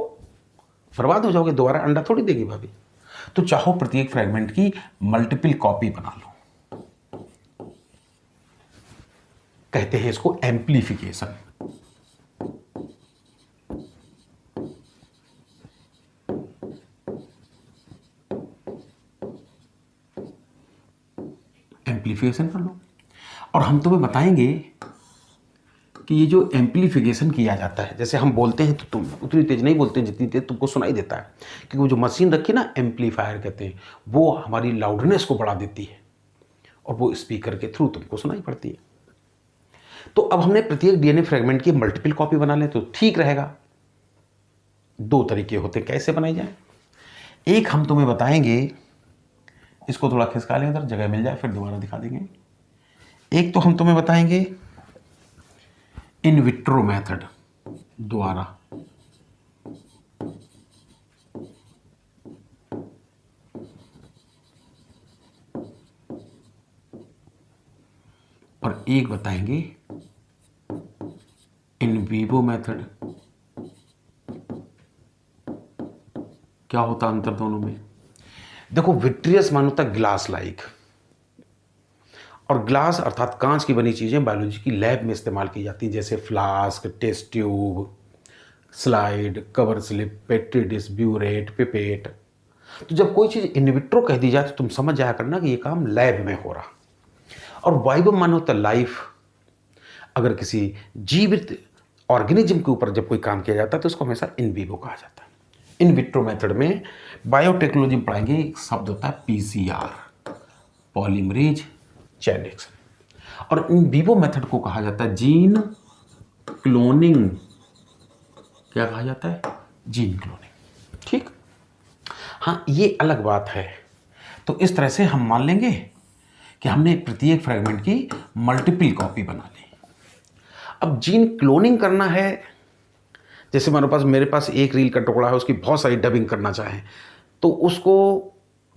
बर्बाद हो जाओगे, दोबारा अंडा थोड़ी देगी भाभी। तो चाहो प्रत्येक फ्रेगमेंट की मल्टीपल कॉपी बना लो, कहते हैं इसको एम्प्लीफिकेशन। एम्प्लीफिकेशन कर लो। और हम तुम्हें बताएंगे कि ये जो एम्प्लीफिकेशन किया जाता है, जैसे हम बोलते हैं तो तुम उतनी तेज नहीं बोलते जितनी तेज तुमको सुनाई देता है, क्योंकि वो जो मशीन रखी ना एम्पलीफायर कहते हैं, वो हमारी लाउडनेस को बढ़ा देती है और वो स्पीकर के थ्रू तुमको सुनाई पड़ती है। तो अब हमने प्रत्येक डीएनए फ्रेगमेंट की मल्टीपल कॉपी बना लें तो ठीक रहेगा। दो तरीके होते हैं कैसे बनाई जाए। एक हम तुम्हें बताएंगे, इसको थोड़ा खिसका लें उधर, जगह मिल जाए फिर दोबारा दिखा देंगे। एक तो हम तुम्हें बताएंगे इन विट्रो मेथड द्वारा, और एक बताएंगे इन वीवो मेथड। क्या होता अंतर दोनों में? देखो, विट्रियस मानो होता ग्लास लाइक, और ग्लास अर्थात कांच की बनी चीजें बायोलॉजी की लैब में इस्तेमाल की जाती हैं, जैसे flask, test tube, slide, cover slip, petri dish, burette, pipette. तो जब कोई चीज इन विट्रो कह दी जाए तो तुम समझ जाया करना कि ये काम लैब में हो रहा। और वाइवो मानो होता लाइफ, अगर किसी जीवित ऑर्गेनिज्म के ऊपर जब कोई काम किया जाता है तो उसको हमेशा इन विवो कहा जाता है। इन विट्रो मेथड में बायोटेक्नोलॉजी में पढ़ाएंगे, एक शब्द होता है पीसीआर, पॉलीमरेज चेन रिएक्शन, और इन विवो मेथड को कहा जाता है जीन क्लोनिंग। क्या कहा जाता है? Gene cloning. ठीक, हाँ ये अलग बात है। तो इस तरह से हम मान लेंगे कि हमने प्रत्येक फ्रेगमेंट की मल्टीपल कॉपी बना ली। अब जीन क्लोनिंग करना है, जैसे मेरे पास एक रील का टुकड़ा है, उसकी बहुत सारी डबिंग करना चाहें तो उसको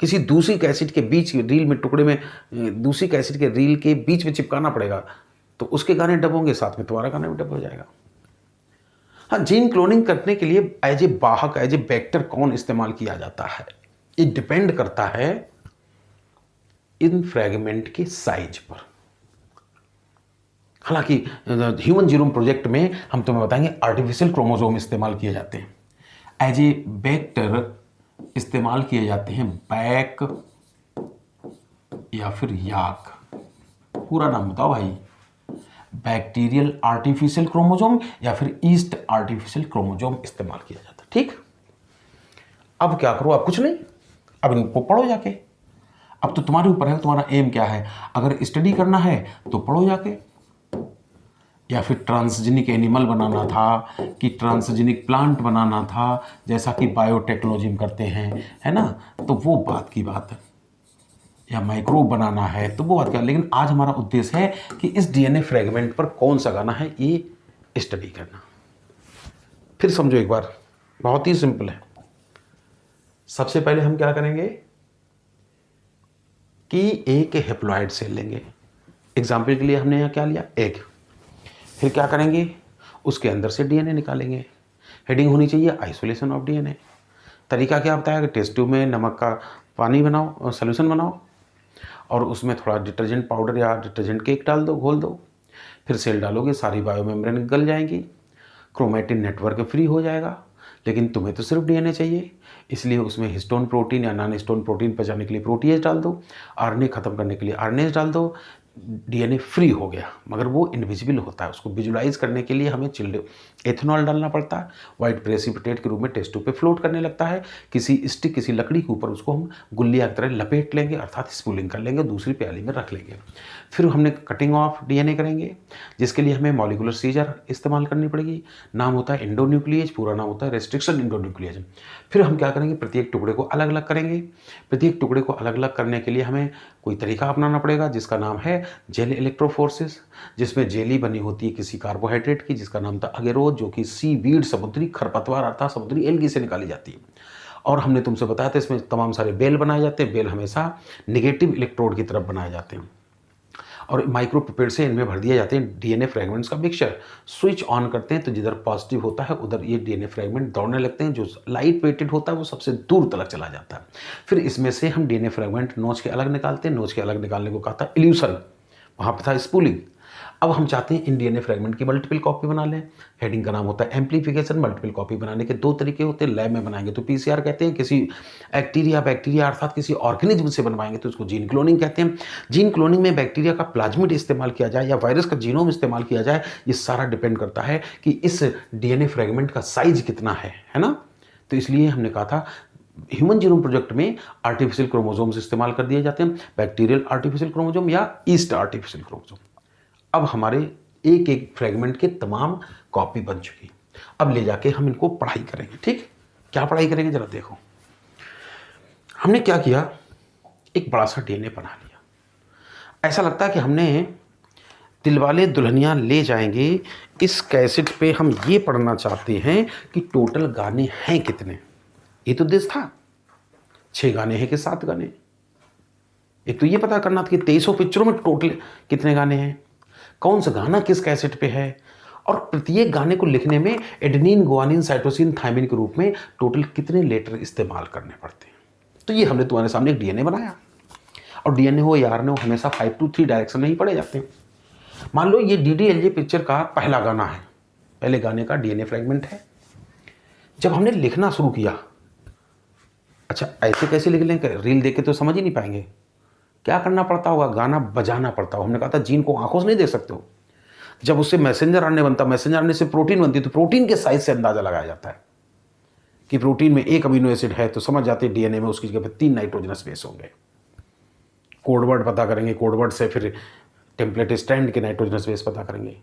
किसी दूसरी कैसेट के बीच रील में टुकड़े में दूसरी कैसेट के रील के बीच में चिपकाना पड़ेगा, तो उसके गाने डब होंगे, साथ में तुम्हारा गाना भी डब हो जाएगा। हाँ, जीन क्लोनिंग करने के लिए एज ए वाहक, एज ए वेक्टर कौन इस्तेमाल किया जाता है, ये डिपेंड करता है इन फ्रेगमेंट के साइज पर। हालांकि ह्यूमन जीनोम प्रोजेक्ट में हम तुम्हें बताएंगे आर्टिफिशियल क्रोमोसोम इस्तेमाल किए जाते हैं, एज ए वेक्टर इस्तेमाल किए जाते हैं बैक या फिर याक। पूरा नाम बताओ भाई, बैक्टीरियल आर्टिफिशियल क्रोमोसोम या फिर ईस्ट आर्टिफिशियल क्रोमोसोम इस्तेमाल किया जाता है। ठीक, अब क्या करो? अब कुछ नहीं, अब इनको पढ़ो जाके। अब तो तुम्हारे ऊपर है, तुम्हारा एम क्या है। अगर स्टडी करना है तो पढ़ो जाके, या फिर ट्रांसजेनिक एनिमल बनाना था कि ट्रांसजेनिक प्लांट बनाना था, जैसा कि बायोटेक्नोलॉजी में करते हैं, है ना, तो वो बात की बात है। या माइक्रोब बनाना है तो वो बात क्या। लेकिन आज हमारा उद्देश्य है कि इस डीएनए फ्रेगमेंट पर कौन सा गाना है ये स्टडी करना। फिर समझो एक बार, बहुत ही सिंपल है। सबसे पहले हम क्या करेंगे कि एक हेप्लॉइड सेल लेंगे। एग्जाम्पल के लिए हमने यहाँ क्या लिया? एग। फिर क्या करेंगे? उसके अंदर से डीएनए निकालेंगे। हेडिंग होनी चाहिए आइसोलेशन ऑफ डीएनए। तरीका क्या बताया कि टेस्ट ट्यूब में नमक का पानी बनाओ, सोल्यूशन बनाओ, और उसमें थोड़ा डिटर्जेंट पाउडर या डिटर्जेंट केक डाल दो, घोल दो। फिर सेल डालोगे, सारी बायोमेम्ब्रेन गल जाएंगी, क्रोमेटिन नेटवर्क फ्री हो जाएगा। लेकिन तुम्हें तो सिर्फ डीएनए चाहिए, इसलिए उसमें हिस्टोन प्रोटीन या नॉन हिस्टोन प्रोटीन पचाने के लिए प्रोटीएज डाल दो, आरएनए खत्म करने के लिए आरएनएज डाल दो। डीएनए फ्री हो गया, मगर वो इनविजिबल होता है। उसको विजुलाइज करने के लिए हमें चिल्ड एथेनॉल डालना पड़ता है, वाइट प्रेसिपिटेट के रूप में टेस्ट ट्यूब पे फ्लोट करने लगता है। किसी स्टिक, किसी लकड़ी के ऊपर उसको हम गुल्लिया की तरह लपेट लेंगे, अर्थात स्पूलिंग कर लेंगे, दूसरी प्याली में रख लेंगे। फिर हमने कटिंग ऑफ डीएनए करेंगे, जिसके लिए हमें मॉलिकुलर सीजर इस्तेमाल करनी पड़ेगी। नाम होता है एंडोन्यूक्लिएज, पूरा नाम होता है रेस्ट्रिक्शन एंडोन्यूक्लिएज। फिर हम क्या करेंगे? प्रत्येक टुकड़े को अलग अलग करेंगे। प्रत्येक टुकड़े को अलग अलग करने के लिए हमें कोई तरीका अपनाना पड़ेगा, जिसका नाम है जेल इलेक्ट्रोफोर्सिस, जिसमें जेली बनी होती है किसी कार्बोहाइड्रेट की, जिसका नाम था अगेरोज, जो कि सी वीड, समुद्री खरपतवार अर्थात समुद्री एल्गी से निकाली जाती है। और हमने तुमसे बताया था इसमें तमाम सारे बेल बनाए जाते हैं। बेल हमेशा नेगेटिव इलेक्ट्रोड की तरफ बनाए जाते हैं और माइक्रो पिपेट से इनमें भर दिए जाते हैं डीएनए फ्रेगमेंट्स का मिक्सचर। स्विच ऑन करते हैं तो जिधर पॉजिटिव होता है उधर ये डीएनए फ्रेगमेंट दौड़ने लगते हैं। जो लाइट वेटेड होता है वो सबसे दूर तक चला जाता है। फिर इसमें से हम डीएनए फ्रेगमेंट नोच के अलग निकालते हैं। नोच के अलग निकालने को कहा था इल्यूशन, वहाँ पर था स्पूलिंग। अब हम चाहते हैं इन डीएनए फ्रेगमेंट की मल्टीपल कॉपी बना लें। हेडिंग का नाम होता है एम्प्लीफिकेशन। मल्टीपल कॉपी बनाने के दो तरीके होते हैं। लैब में बनाएंगे तो पीसीआर कहते हैं, किसी बैक्टीरिया अर्थात किसी ऑर्गेनिज्म से बनवाएंगे तो उसको जीन क्लोनिंग कहते हैं। जीन क्लोनिंग में बैक्टीरिया का प्लाज्मिड इस्तेमाल किया जाए या वायरस का जीनोम इस्तेमाल किया जाए, ये सारा डिपेंड करता है कि इस डीएनए फ्रेगमेंट का साइज कितना है ना। तो इसलिए हमने कहा था ह्यूमन जीनोम प्रोजेक्ट में आर्टिफिशियल क्रोमोसोम्स इस्तेमाल कर दिए जाते हैं, बैक्टीरियल आर्टिफिशियल क्रोमोसोम या ईस्ट आर्टिफिशियल क्रोमोसोम। अब हमारे एक एक फ्रेगमेंट के तमाम कॉपी बन चुकी। अब ले जाके हम इनको पढ़ाई करेंगे। ठीक, क्या पढ़ाई करेंगे जरा देखो। हमने क्या किया, एक बड़ा सा डीएनए बना लिया। ऐसा लगता है कि हमने दिलवाले दुल्हनिया ले जाएंगे इस कैसेट पे हम ये पढ़ना चाहते हैं कि टोटल गाने हैं कितने। ये तो देश था 6 गाने हैं कि 7 गाने। एक तो ये पता करना था कि 2300 पिक्चरों में टोटल कितने गाने हैं, कौन सा गाना किस कैसेट पे है, और प्रत्येक गाने को लिखने में एडेनिन, गुआनिन, साइटोसिन, थायमिन के रूप में टोटल कितने लेटर इस्तेमाल करने पड़ते हैं। तो ये हमने तुम्हारे सामने एक डीएनए बनाया। और डीएनए हो या आरएनए हो हमेशा 5 to 3 डायरेक्शन में ही पढ़े जाते हैं। मान लो ये डीडीएलजे पिक्चर का पहला गाना है, पहले गाने का डीएनए फ्रेगमेंट है। जब हमने लिखना शुरू किया, अच्छा ऐसे कैसे लिख लें, रील देख के तो समझ ही नहीं पाएंगे, क्या करना पड़ता होगा, गाना बजाना पड़ता होगा। हमने कहा था जीन को आंखों से नहीं देख सकते हो, जब उससे मैसेंजर आरएनए बनता, मैसेंजर आरएनए से प्रोटीन बनती, तो प्रोटीन के साइज से अंदाजा लगाया जाता है कि प्रोटीन में 1 अमीनो एसिड है, तो समझ जाते हैं डीएनए में उसकी जगह पर 3 नाइट्रोजनस बेस होंगे। कोडवर्ड पता करेंगे, कोडवर्ड से फिर टेम्पलेट स्टैंड के नाइट्रोजनस बेस पता करेंगे।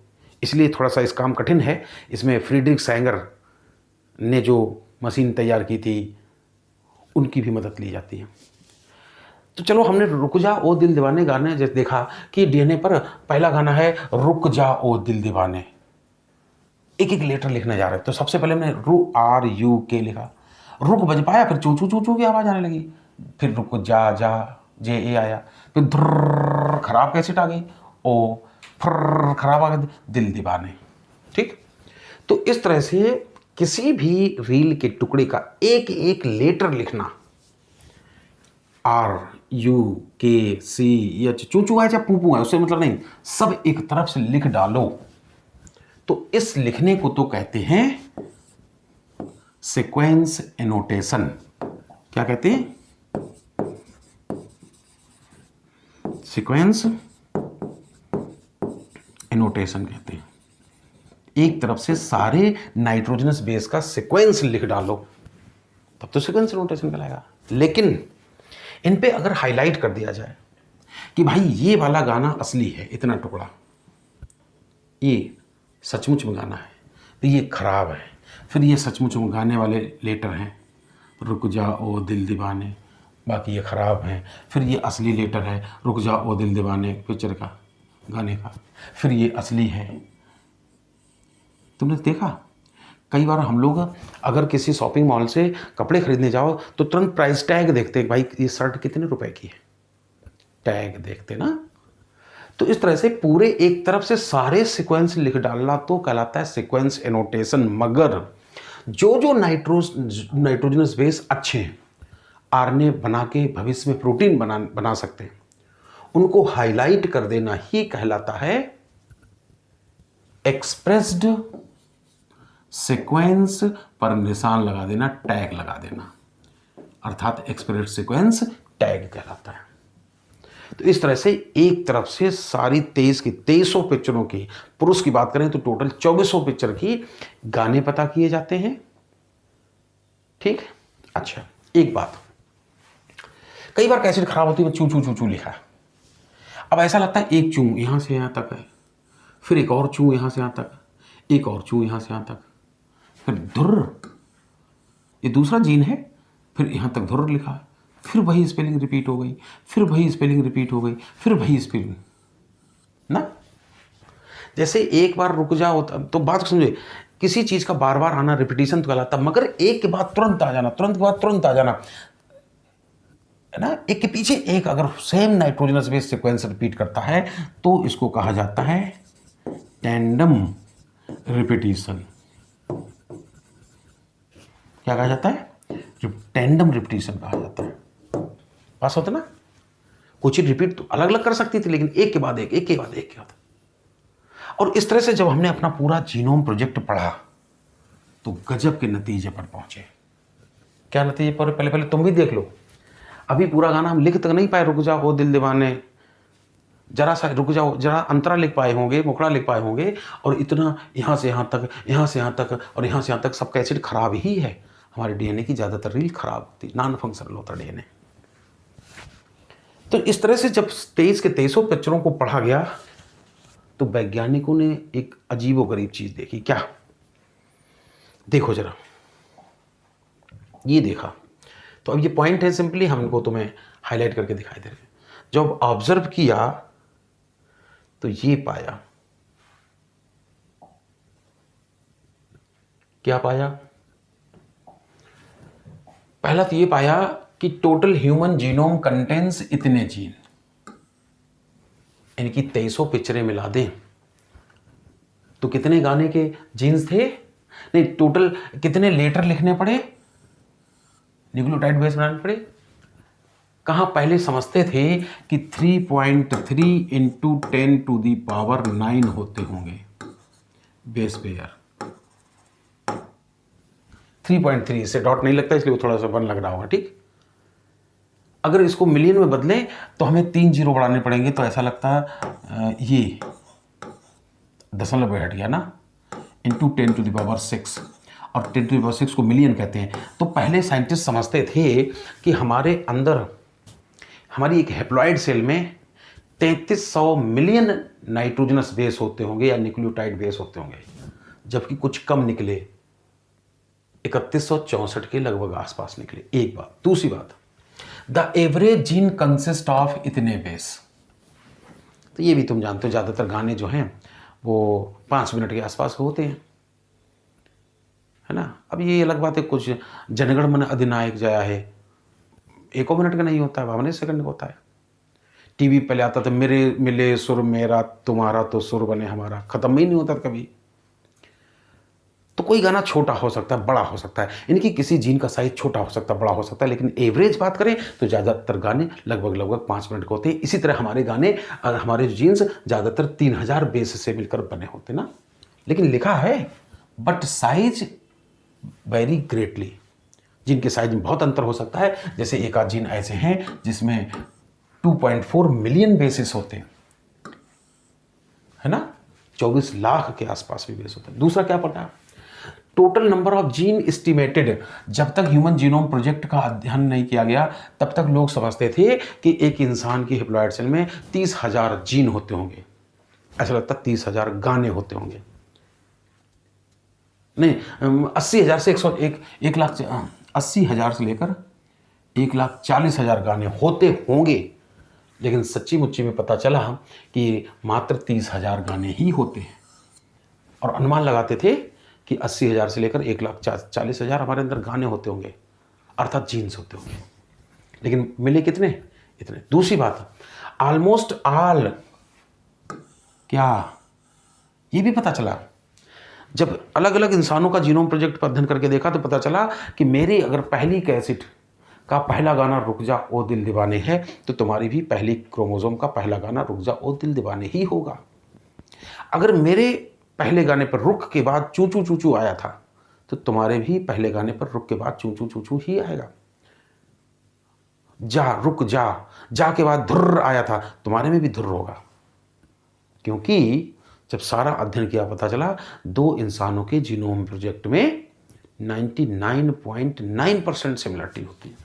इसलिए थोड़ा सा इस काम कठिन है। इसमें फ्रीडरिक सैंगर ने जो मशीन तैयार की थी उनकी भी मदद ली जाती है। तो चलो हमने रुक जा ओ दिल दीवाने गाने जैसे देखा कि डीएनए पर पहला गाना है रुक जा ओ दिल दीवाने। एक एक लेटर लिखने जा रहे हैं। तो सबसे पहले हमने RUK लिखा, रुक बज पाया, फिर चू चू चू चू की आवाज आने लगी, फिर रुक जा जा JA आया, फिर धुर्र खराब कैसेट आ गई, ओ फर्र खराब आ गई, दिल दीवाने। ठीक, तो इस तरह से किसी भी रील के टुकड़े का एक एक लेटर लिखना, RUKCH, चूचू है चाहे पूपू है उससे मतलब नहीं, सब एक तरफ से लिख डालो। तो इस लिखने को तो कहते हैं सीक्वेंस एनोटेशन। क्या कहते हैं? सीक्वेंस एनोटेशन कहते हैं। एक तरफ से सारे नाइट्रोजनस बेस का सीक्वेंस लिख डालो, तब तो सीक्वेंस एनोटेशन कहलाएगा। लेकिन इन पे अगर हाईलाइट कर दिया जाए कि भाई ये वाला गाना असली है, इतना टुकड़ा, ये सचमुच में गाना है, तो ये खराब है, फिर ये सचमुच में गाने वाले लेटर हैं, रुक जा ओ दिल दीवाने, बाकी ये खराब हैं, फिर ये असली लेटर है, रुक जा ओ दिल दीवाने पिक्चर का, गाने का, फिर ये असली है। तुमने देखा कई बार हम लोग अगर किसी शॉपिंग मॉल से कपड़े खरीदने जाओ तो तुरंत प्राइस टैग देखते हैं, भाई ये शर्ट कितने रुपए की है, टैग देखते ना। तो इस तरह से पूरे एक तरफ से सारे सीक्वेंस लिख डालना तो कहलाता है सीक्वेंस एनोटेशन। मगर जो जो नाइट्रोजनस बेस अच्छे हैं, आरएनए बना के भविष्य में प्रोटीन बना सकते हैं, उनको हाईलाइट कर देना ही कहलाता है एक्सप्रेस्ड सीक्वेंस पर निशान लगा देना, टैग लगा देना, अर्थात एक्सप्रेस्ड सीक्वेंस टैग कहलाता है। तो इस तरह से एक तरफ से सारी 2300 पिक्चरों की, पुरुष की बात करें तो टोटल 2400 पिक्चर की गाने पता किए जाते हैं। ठीक, अच्छा एक बात, कई बार कैसेट खराब होती है, चू चू चू चू लिखा है। अब ऐसा लगता है एक चू यहां से यहां तक है, फिर एक और चू यहां से यहां तक, एक और चू यहां से यहां तक, फिर धुर्र, ये दूसरा जीन है, फिर यहां तक धुर्र लिखा है, फिर वही स्पेलिंग रिपीट हो गई, फिर वही स्पेलिंग रिपीट हो गई, फिर वही स्पेलिंग ना। जैसे एक बार रुक जाओ तो बात समझे किसी चीज़ का बार बार आना रिपीटिशन तो कहलाता, मगर एक के बाद तुरंत आ जाना, तुरंत के बाद तुरंत आ जाना, है ना, एक के पीछे एक अगर same nitrogenous base sequence repeat करता है तो इसको कहा जाता है टैंडम रिपीटिशन। क्या कहा जाता है? टैंडम रिपीटिशन कहा जाता है। पास होता ना, कुछ ही रिपीट तो अलग अलग कर सकती थी, लेकिन एक के बाद एक, एक के बाद एक के बाद। और इस तरह से जब हमने अपना पूरा जीनोम प्रोजेक्ट पढ़ा तो गजब के नतीजे पर पहुंचे। क्या नतीजे पर? पहले पहले तुम भी देख लो, अभी पूरा गाना हम लिख तक नहीं पाए, रुक जाओ दिल दीवाने, जरा सा रुक जाओ, जरा अंतरा लिख पाए होंगे, मुखड़ा लिख पाए होंगे, और इतना यहाँ से यहाँ तक, यहाँ से यहाँ तक और यहाँ से यहाँ तक सबका एसिड खराब ही है। हमारे डीएनए की ज़्यादातर रील खराब होती, नॉन फंक्शनल होता डीएनए। तो इस तरह से जब 23 के 23 पिक्चरों को पढ़ा गया तो वैज्ञानिकों ने एक अजीबोगरीब चीज़ देखी। क्या? देखो जरा, ये देखा। तो अब ये पॉइंट है, सिंपली हम इनको तुम्हें हाईलाइट करके दिखाई दे रहे हैं। जब ऑब्जर्व किया तो ये पाया, क्या पाया? पहला तो ये पाया कि टोटल ह्यूमन जीनोम कंटेन्स इतने जीन, इनकी 23 पिक्चरें मिला दें तो कितने गाने के जीन्स थे? नहीं, टोटल कितने लेटर लिखने पड़े, न्यूक्लियोटाइड बेस बनाने पड़े। कहाँ पहले समझते थे कि 3.3 इंटू 10⁻⁹ होते होंगे बेस पेयर। 3.3 से डॉट नहीं लगता, इसलिए वो थोड़ा सा वन लग रहा होगा, ठीक। अगर इसको मिलियन में बदलें तो हमें 3 जीरो बढ़ाने पड़ेंगे, तो ऐसा लगता है ये दशमलव हट गया ना, इंटू 10⁶, और 10⁶ को मिलियन कहते हैं। तो पहले साइंटिस्ट समझते थे कि हमारे अंदर, हमारी एक हेप्लॉइड सेल में 3300 मिलियन नाइट्रोजनस बेस होते होंगे या न्यूक्लियोटाइड बेस होते होंगे, जबकि कुछ कम निकले, 3164 के लगभग आसपास निकले। एक बात। दूसरी बात, the average gene consist of इतने बेस। तो ये भी तुम जानते हो, ज़्यादातर गाने जो हैं वो 5 मिनट के आसपास होते हैं, है ना। अब ये अलग बात है, कुछ जनगण मन अधिनायक जया है 1 मिनट का नहीं होता है, 52 सेकंड का होता है। टीवी पहले आता था मेरे मिले सुर मेरा तुम्हारा तो सुर बने हमारा, खत्म ही नहीं होता था कभी। तो कोई गाना छोटा हो सकता है, बड़ा हो सकता है, इनकी किसी जीन का साइज छोटा हो सकता है, बड़ा हो सकता है, लेकिन एवरेज बात करें तो ज़्यादातर गाने लगभग 5 मिनट के होते हैं। इसी तरह हमारे गाने, हमारे जीन्स ज़्यादातर 3000 बेस से मिलकर बने होते ना, लेकिन लिखा है बट साइज वेरी ग्रेटली। जिनके साइज में बहुत अंतर हो सकता है, जैसे एक आध जीन ऐसे हैं जिसमें 2.4 मिलियन बेसिस होते हैं, है ना, 24 लाख के आसपास भी बेस होते हैं। दूसरा क्या पता, total number of gene estimated. जब तक ह्यूमन जीनोम प्रोजेक्ट का अध्ययन नहीं किया गया तब तक लोग समझते थे कि एक इंसान की हेप्लॉइड सेल में 30,000 जीन होते होंगे, ऐसा लगता 30,000 गाने होते होंगे। नहीं, 80,000 से 1,80,000 से लेकर 1,40,000 गाने होते होंगे, लेकिन सच्ची मुच्ची में पता चला कि मात्र 30,000 गाने ही होते हैं। और अनुमान लगाते थे कि 80,000 से लेकर 1,40,000 हमारे अंदर गाने होते होंगे, अर्थात जीन्स होते होंगे, लेकिन मिले कितने? इतने। दूसरी बात, ऑलमोस्ट ऑल, क्या ये भी पता चला, जब अलग अलग इंसानों का जीनोम प्रोजेक्ट पर अध्ययन करके देखा तो पता चला कि मेरी अगर पहली कैसेट का पहला गाना रुक जा ओ दिल दीवाने है तो तुम्हारी भी पहली क्रोमोसोम का पहला गाना रुक जा ओ दिल दीवाने ही होगा। अगर मेरे पहले गाने पर रुक के बाद चू चू चू चू आया था तो तुम्हारे भी पहले गाने पर रुक के बाद चू चू चू चू ही आएगा। जा रुक जा, जा के बाद धुर्र आया था, तुम्हारे में भी धुर्र होगा। क्योंकि जब सारा अध्ययन किया पता चला 2 इंसानों के जीनोम प्रोजेक्ट में 99.9% सिमिलरिटी होती है।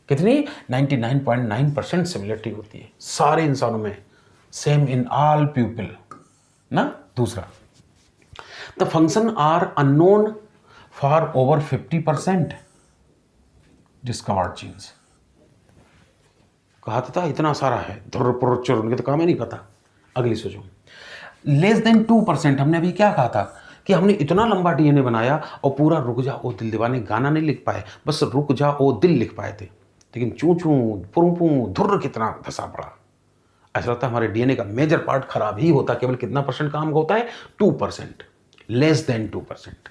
कितनी? 99.9% सिमिलरिटी होती है सारे इंसानों में, सेम इन ऑल पीपल ना। दूसरा, the function are unknown for over 50% discovered genes. कहा था इतना सारा है, धुर्र पुर्र चुर्र, उनके तो काम ही नहीं पता। अगली सोचो, लेस देन 2%, हमने अभी क्या कहा था कि हमने इतना लंबा डीएनए बनाया और पूरा रुक जा ओ दिल दीवाने गाना नहीं लिख पाए, बस रुक जा ओ दिल लिख पाए थे। लेकिन चूं चूं पुं पुं धुर्र कितना धसा पड़ा। ऐसा लगता है हमारे डीएनए का मेजर पार्ट खराब ही होता, केवल कितना % काम होता है, 2%, लेस देन 2%।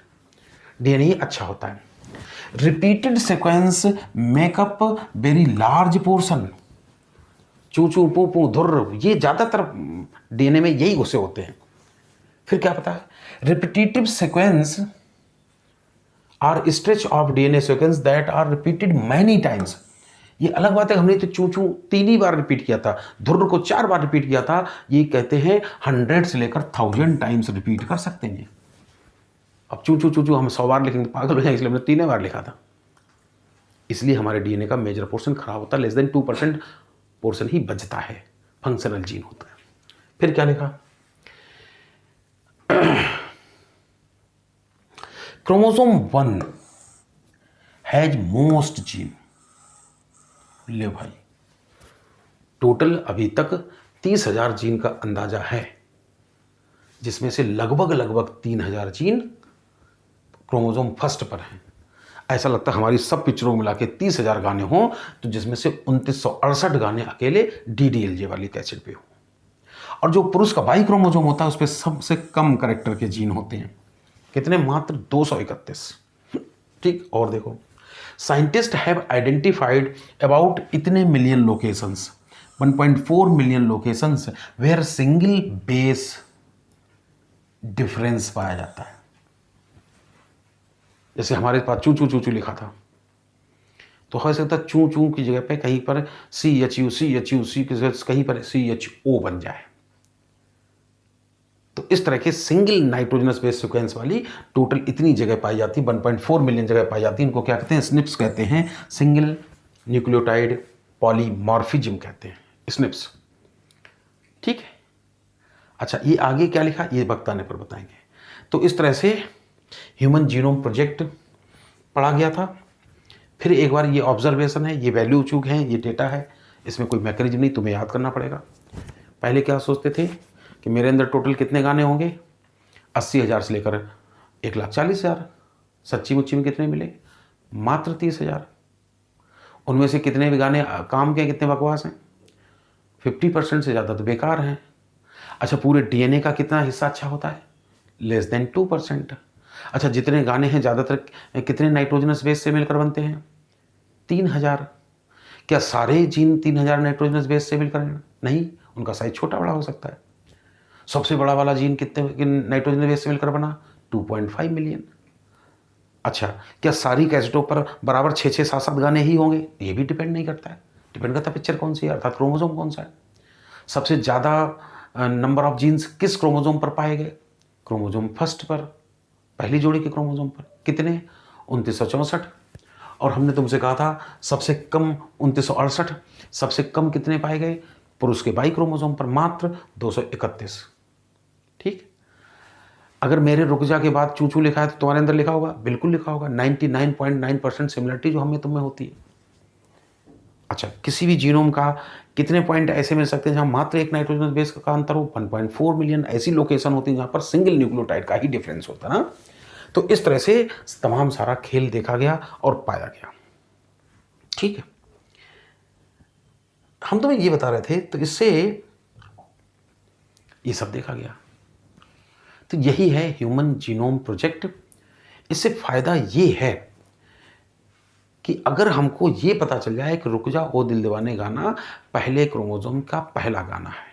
डीएनए ही अच्छा होता है। Repeated sequence makeup very large portion. चू चू पू पू धुर्र, ये ज़्यादातर डीएनए में यही घुसे होते हैं। फिर क्या पता है, repetitive sequence are stretch of DNA sequence that are repeated many times. ये अलग बात है, हमने तो चू चू 3 ही बार रिपीट किया था, धुर्र को 4 बार रिपीट किया था। ये कहते हैं 100 से लेकर 1000 टाइम्स रिपीट कर सकते हैं। अब चू चू चू चू हम 100 बार लिखेंगे पागल हो जाएंगे, इसलिए हमने 3 बार लिखा था। इसलिए हमारे डीएनए का मेजर पोर्शन खराब होता है, लेस देन 2% पोर्शन ही बचता है, फंक्शनल जीन होता है। फिर क्या लिखा, क्रोमोसोम 1 हैज मोस्ट जीन। ले भाई, टोटल अभी तक 30,000 जीन का अंदाजा है, जिसमें से लगभग 3000 जीन क्रोमोसोम फर्स्ट पर हैं। ऐसा लगता है हमारी सब पिक्चरों को मिला के 30,000 गाने हों, तो जिसमें से 2968 गाने अकेले DDLJ वाली कैसेट पे हो। और जो पुरुष का बाई क्रोमोसोम होता है उस पर सबसे कम कैरेक्टर के जीन होते हैं। कितने, मात्र 231। ठीक, और देखो, साइंटिस्ट हैव आइडेंटिफाइड अबाउट इतने million locations, 1.4 million locations where single base difference पाया जाता है। जैसे हमारे पास चू चू चू चू लिखा था, तो हो सकता है चू चू की जगह पे कहीं पर CHU कहीं पर CHO बन जाए। तो इस तरह के सिंगल नाइट्रोजनस बेस सीक्वेंस वाली टोटल इतनी जगह पाई जाती है, 1.4 मिलियन जगह पाई जाती है। इनको क्या कहते हैं, स्निप्स कहते हैं, सिंगल न्यूक्लियोटाइड पॉलीमॉर्फिज्म कहते हैं, स्निप्स। ठीक है, अच्छा ये आगे क्या लिखा, ये बताने पर बताएंगे। तो इस तरह से ह्यूमन जीनोम प्रोजेक्ट पढ़ा गया था। फिर एक बार ये ऑब्जर्वेशन है, ये वैल्यू चूक है, ये डेटा है, इसमें कोई मैकेनिज्म नहीं, तुम्हें याद करना पड़ेगा। पहले क्या सोचते थे कि मेरे अंदर टोटल कितने गाने होंगे, 80,000 से लेकर 1,40,000। सच्ची मुच्ची में कितने मिले, मात्र 30,000। उनमें से कितने भी गाने काम के, कितने बकवास हैं, 50% से ज़्यादा तो बेकार हैं। अच्छा, पूरे डीएनए का कितना हिस्सा अच्छा होता है, लेस देन 2%। अच्छा, जितने गाने हैं ज़्यादातर कितने नाइट्रोजनस बेस से मिलकर बनते हैं, 3000। क्या सारे जीन 3000 नाइट्रोजनस बेस से मिलकर? नहीं, उनका साइज छोटा बड़ा हो सकता है। सबसे बड़ा वाला जीन कितने नाइट्रोजनस बेस से मिलकर बना, 2.5 मिलियन। अच्छा, क्या सारी कैसेटों पर बराबर 6-6, 7-7 गाने ही होंगे? ये भी डिपेंड नहीं करता है, डिपेंड करता है पिक्चर कौन सी है, अर्थात क्रोमोसोम कौन सा है। सबसे ज़्यादा नंबर ऑफ जीन्स किस क्रोमोसोम पर पाए गए, क्रोमोसोम फर्स्ट पर, पहली जोड़ी के क्रोमोसोम पर। कितने, 2964। और हमने तुमसे कहा था सबसे कम 2968, सबसे कम कितने पाए गए, पुरुष के बाई क्रोमोसोम पर, मात्र 231। ठीक, अगर मेरे रुक जा के बाद चू चू लिखा है तो तुम्हारे अंदर लिखा होगा, बिल्कुल लिखा होगा, 99.9% सिमिलरिटी जो हमें तुम्हें होती है। अच्छा, किसी भी जीनोम का कितने पॉइंट ऐसे मिल सकते हैं जहां मात्र एक नाइट्रोजन बेस का अंतर हो, 1.4 मिलियन ऐसी लोकेशन होती है जहां पर सिंगल न्यूक्लियोटाइड का ही डिफरेंस होता है ना। तो इस तरह से तमाम सारा खेल देखा गया और पाया गया। ठीक है, हम तुम्हें ये बता रहे थे, तो इससे ये सब देखा गया। तो यही है ह्यूमन जीनोम प्रोजेक्ट। इससे फायदा ये है कि अगर हमको ये पता चल जाए कि रुक जा ओ दिल दीवाने गाना पहले क्रोमोसोम का पहला गाना है,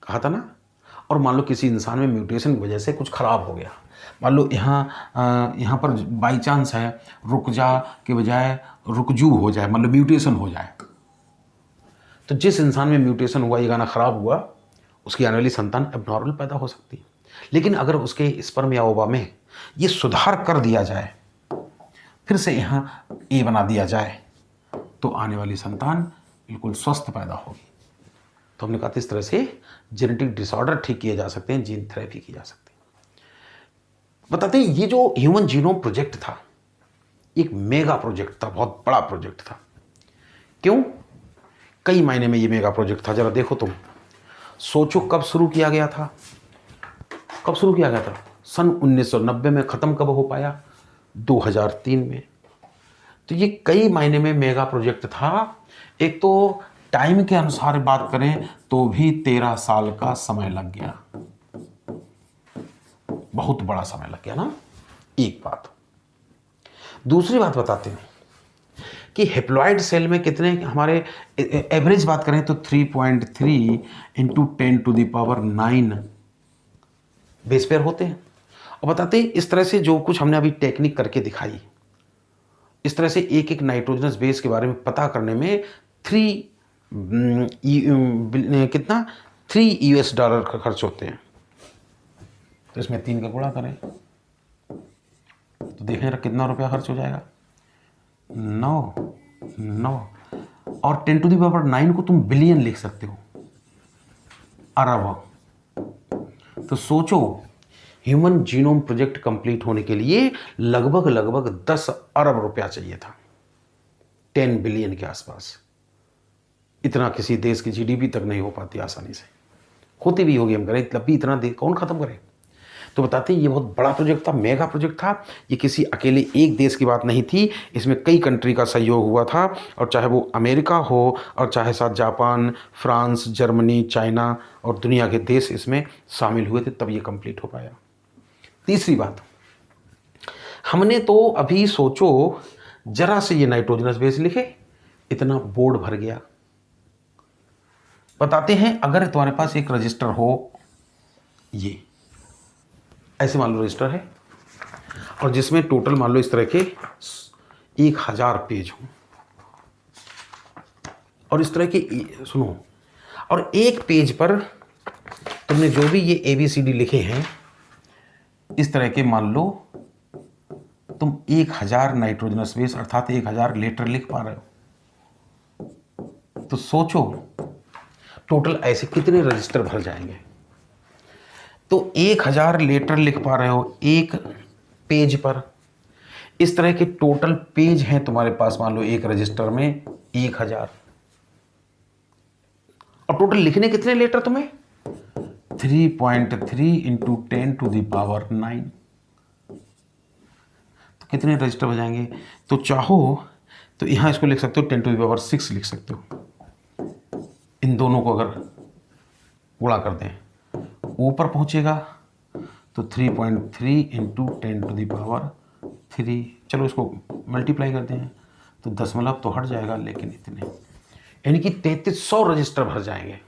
कहा था ना, और मान लो किसी इंसान में म्यूटेशन की वजह से कुछ खराब हो गया, मान लो यहाँ पर बाई चांस है रुक जा के बजाय रुकजू हो जाए, मतलब म्यूटेशन हो जाए, तो जिस इंसान में म्यूटेशन हुआ, ये गाना खराब हुआ, उसकी आने वाली संतान एबनॉर्मल पैदा हो सकती है। लेकिन अगर उसके स्पर्म या ओवा में ये सुधार कर दिया जाए, फिर से यहाँ ए बना दिया जाए, तो आने वाली संतान बिल्कुल स्वस्थ पैदा होगी। तो हमने कहा इस तरह से जेनेटिक डिसऑर्डर ठीक किए जा सकते हैं, जीन थेरेपी की जा सकती है। बताते हैं, ये जो ह्यूमन जीनोम प्रोजेक्ट था, एक मेगा प्रोजेक्ट था, बहुत बड़ा प्रोजेक्ट था। क्यों? कई मायने में ये मेगा प्रोजेक्ट था। जरा देखो तुम, सोचो कब शुरू किया गया था। कब शुरू किया गया था? सन 1990 में। ख़त्म कब हो पाया? 2003 में। तो ये कई मायने में मेगा प्रोजेक्ट था। एक तो टाइम के अनुसार बात करें तो भी 13 साल का समय लग गया, बहुत बड़ा समय लग गया ना। एक बात। दूसरी बात बताते हैं कि हेप्लॉइड सेल में कितने हमारे एवरेज बात करें तो 3.3 इंटू 10⁻9 बेस पेयर होते हैं। और बताते हैं इस तरह से जो कुछ हमने अभी टेक्निक करके दिखाई, इस तरह से एक एक नाइट्रोजनस बेस के बारे में पता करने में कितना $3 का खर्च होते हैं। तो इसमें 3 का गुणा करें तो देखें कितना रुपया खर्च हो जाएगा। 9 और 10⁻9 को तुम बिलियन लिख सकते हो, अरब। तो सोचो ह्यूमन जीनोम प्रोजेक्ट कंप्लीट होने के लिए लगभग 10 अरब रुपया चाहिए था, 10 बिलियन के आसपास। इतना किसी देश की जीडीपी तक नहीं हो पाती आसानी से, होती भी होगी हम करें तब भी इतना देश कौन खत्म करे। तो बताते हैं ये बहुत बड़ा प्रोजेक्ट था, मेगा प्रोजेक्ट था। ये किसी अकेले एक देश की बात नहीं थी, इसमें कई कंट्री का सहयोग हुआ था। और चाहे वो अमेरिका हो और चाहे साथ जापान, फ्रांस, जर्मनी, चाइना और दुनिया के देश इसमें शामिल हुए थे, तब ये कंप्लीट हो पाया। तीसरी बात, हमने तो अभी सोचो जरा से ये नाइट्रोजनस बेस लिखे, इतना बोर्ड भर गया। बताते हैं अगर तुम्हारे पास एक रजिस्टर हो, ये ऐसे मान लो रजिस्टर है और जिसमें टोटल मान लो इस तरह के 1000 पेज हो, और इस तरह के सुनो, और एक पेज पर तुमने जो भी ये ABCD लिखे हैं इस तरह के मान लो तुम 1000 नाइट्रोजनस बेस अर्थात 1000 लेटर लिख पा रहे हो। तो सोचो टोटल ऐसे कितने रजिस्टर भर जाएंगे। तो 1000 लेटर लिख पा रहे हो एक पेज पर, इस तरह के टोटल पेज हैं तुम्हारे पास मान लो एक रजिस्टर में 1000, और टोटल लिखने कितने लेटर तुम्हें? 3.3 इंटू 10⁻9। तो कितने रजिस्टर हो जाएंगे? तो चाहो तो यहां इसको लिख सकते हो 10⁻6 लिख सकते हो। इन दोनों को अगर गुणा कर दें ऊपर पहुंचेगा तो 3.3 इंटू 10⁻3। चलो इसको मल्टीप्लाई करते हैं तो दशमलव तो हट जाएगा, लेकिन इतने यानी कि 3300 रजिस्टर भर जाएंगे।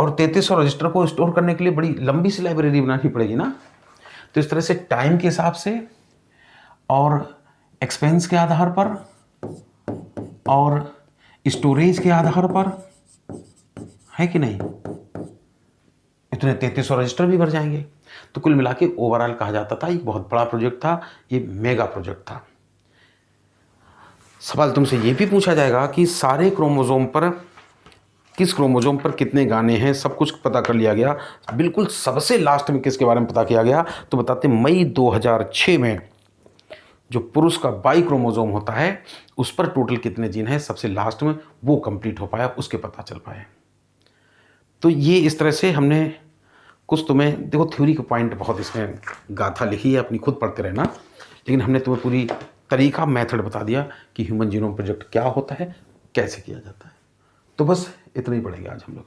और 3300 रजिस्टर को स्टोर करने के लिए बड़ी लंबी सी लाइब्रेरी बनानी पड़ेगी ना। तो इस तरह से टाइम के हिसाब से और एक्सपेंस के आधार पर और स्टोरेज के आधार पर, है कि नहीं, इतने 3300 रजिस्टर भी भर जाएंगे। तो कुल मिला के ओवरऑल कहा जाता था एक बहुत बड़ा प्रोजेक्ट था, ये मेगा प्रोजेक्ट था। सवाल तुमसे ये भी पूछा जाएगा कि सारे क्रोमोसोम पर किस क्रोमोसोम पर कितने गाने हैं, सब कुछ पता कर लिया गया। बिल्कुल सबसे लास्ट में किसके बारे में पता किया गया? तो बताते मई 2006 में जो पुरुष का बाई क्रोमोसोम होता है उस पर टोटल कितने जीन हैं, सबसे लास्ट में वो कंप्लीट हो पाया, उसके पता चल पाए। तो ये इस तरह से हमने कुछ तुम्हें देखो थ्योरी के पॉइंट बहुत इसमें गाथा लिखी है, अपनी खुद पढ़ते रहना, लेकिन हमने तुम्हें पूरी तरीका मेथड बता दिया कि ह्यूमन जीनोम प्रोजेक्ट क्या होता है, कैसे किया जाता है। तो बस इतना ही पढ़ेंगे आज हम लोग।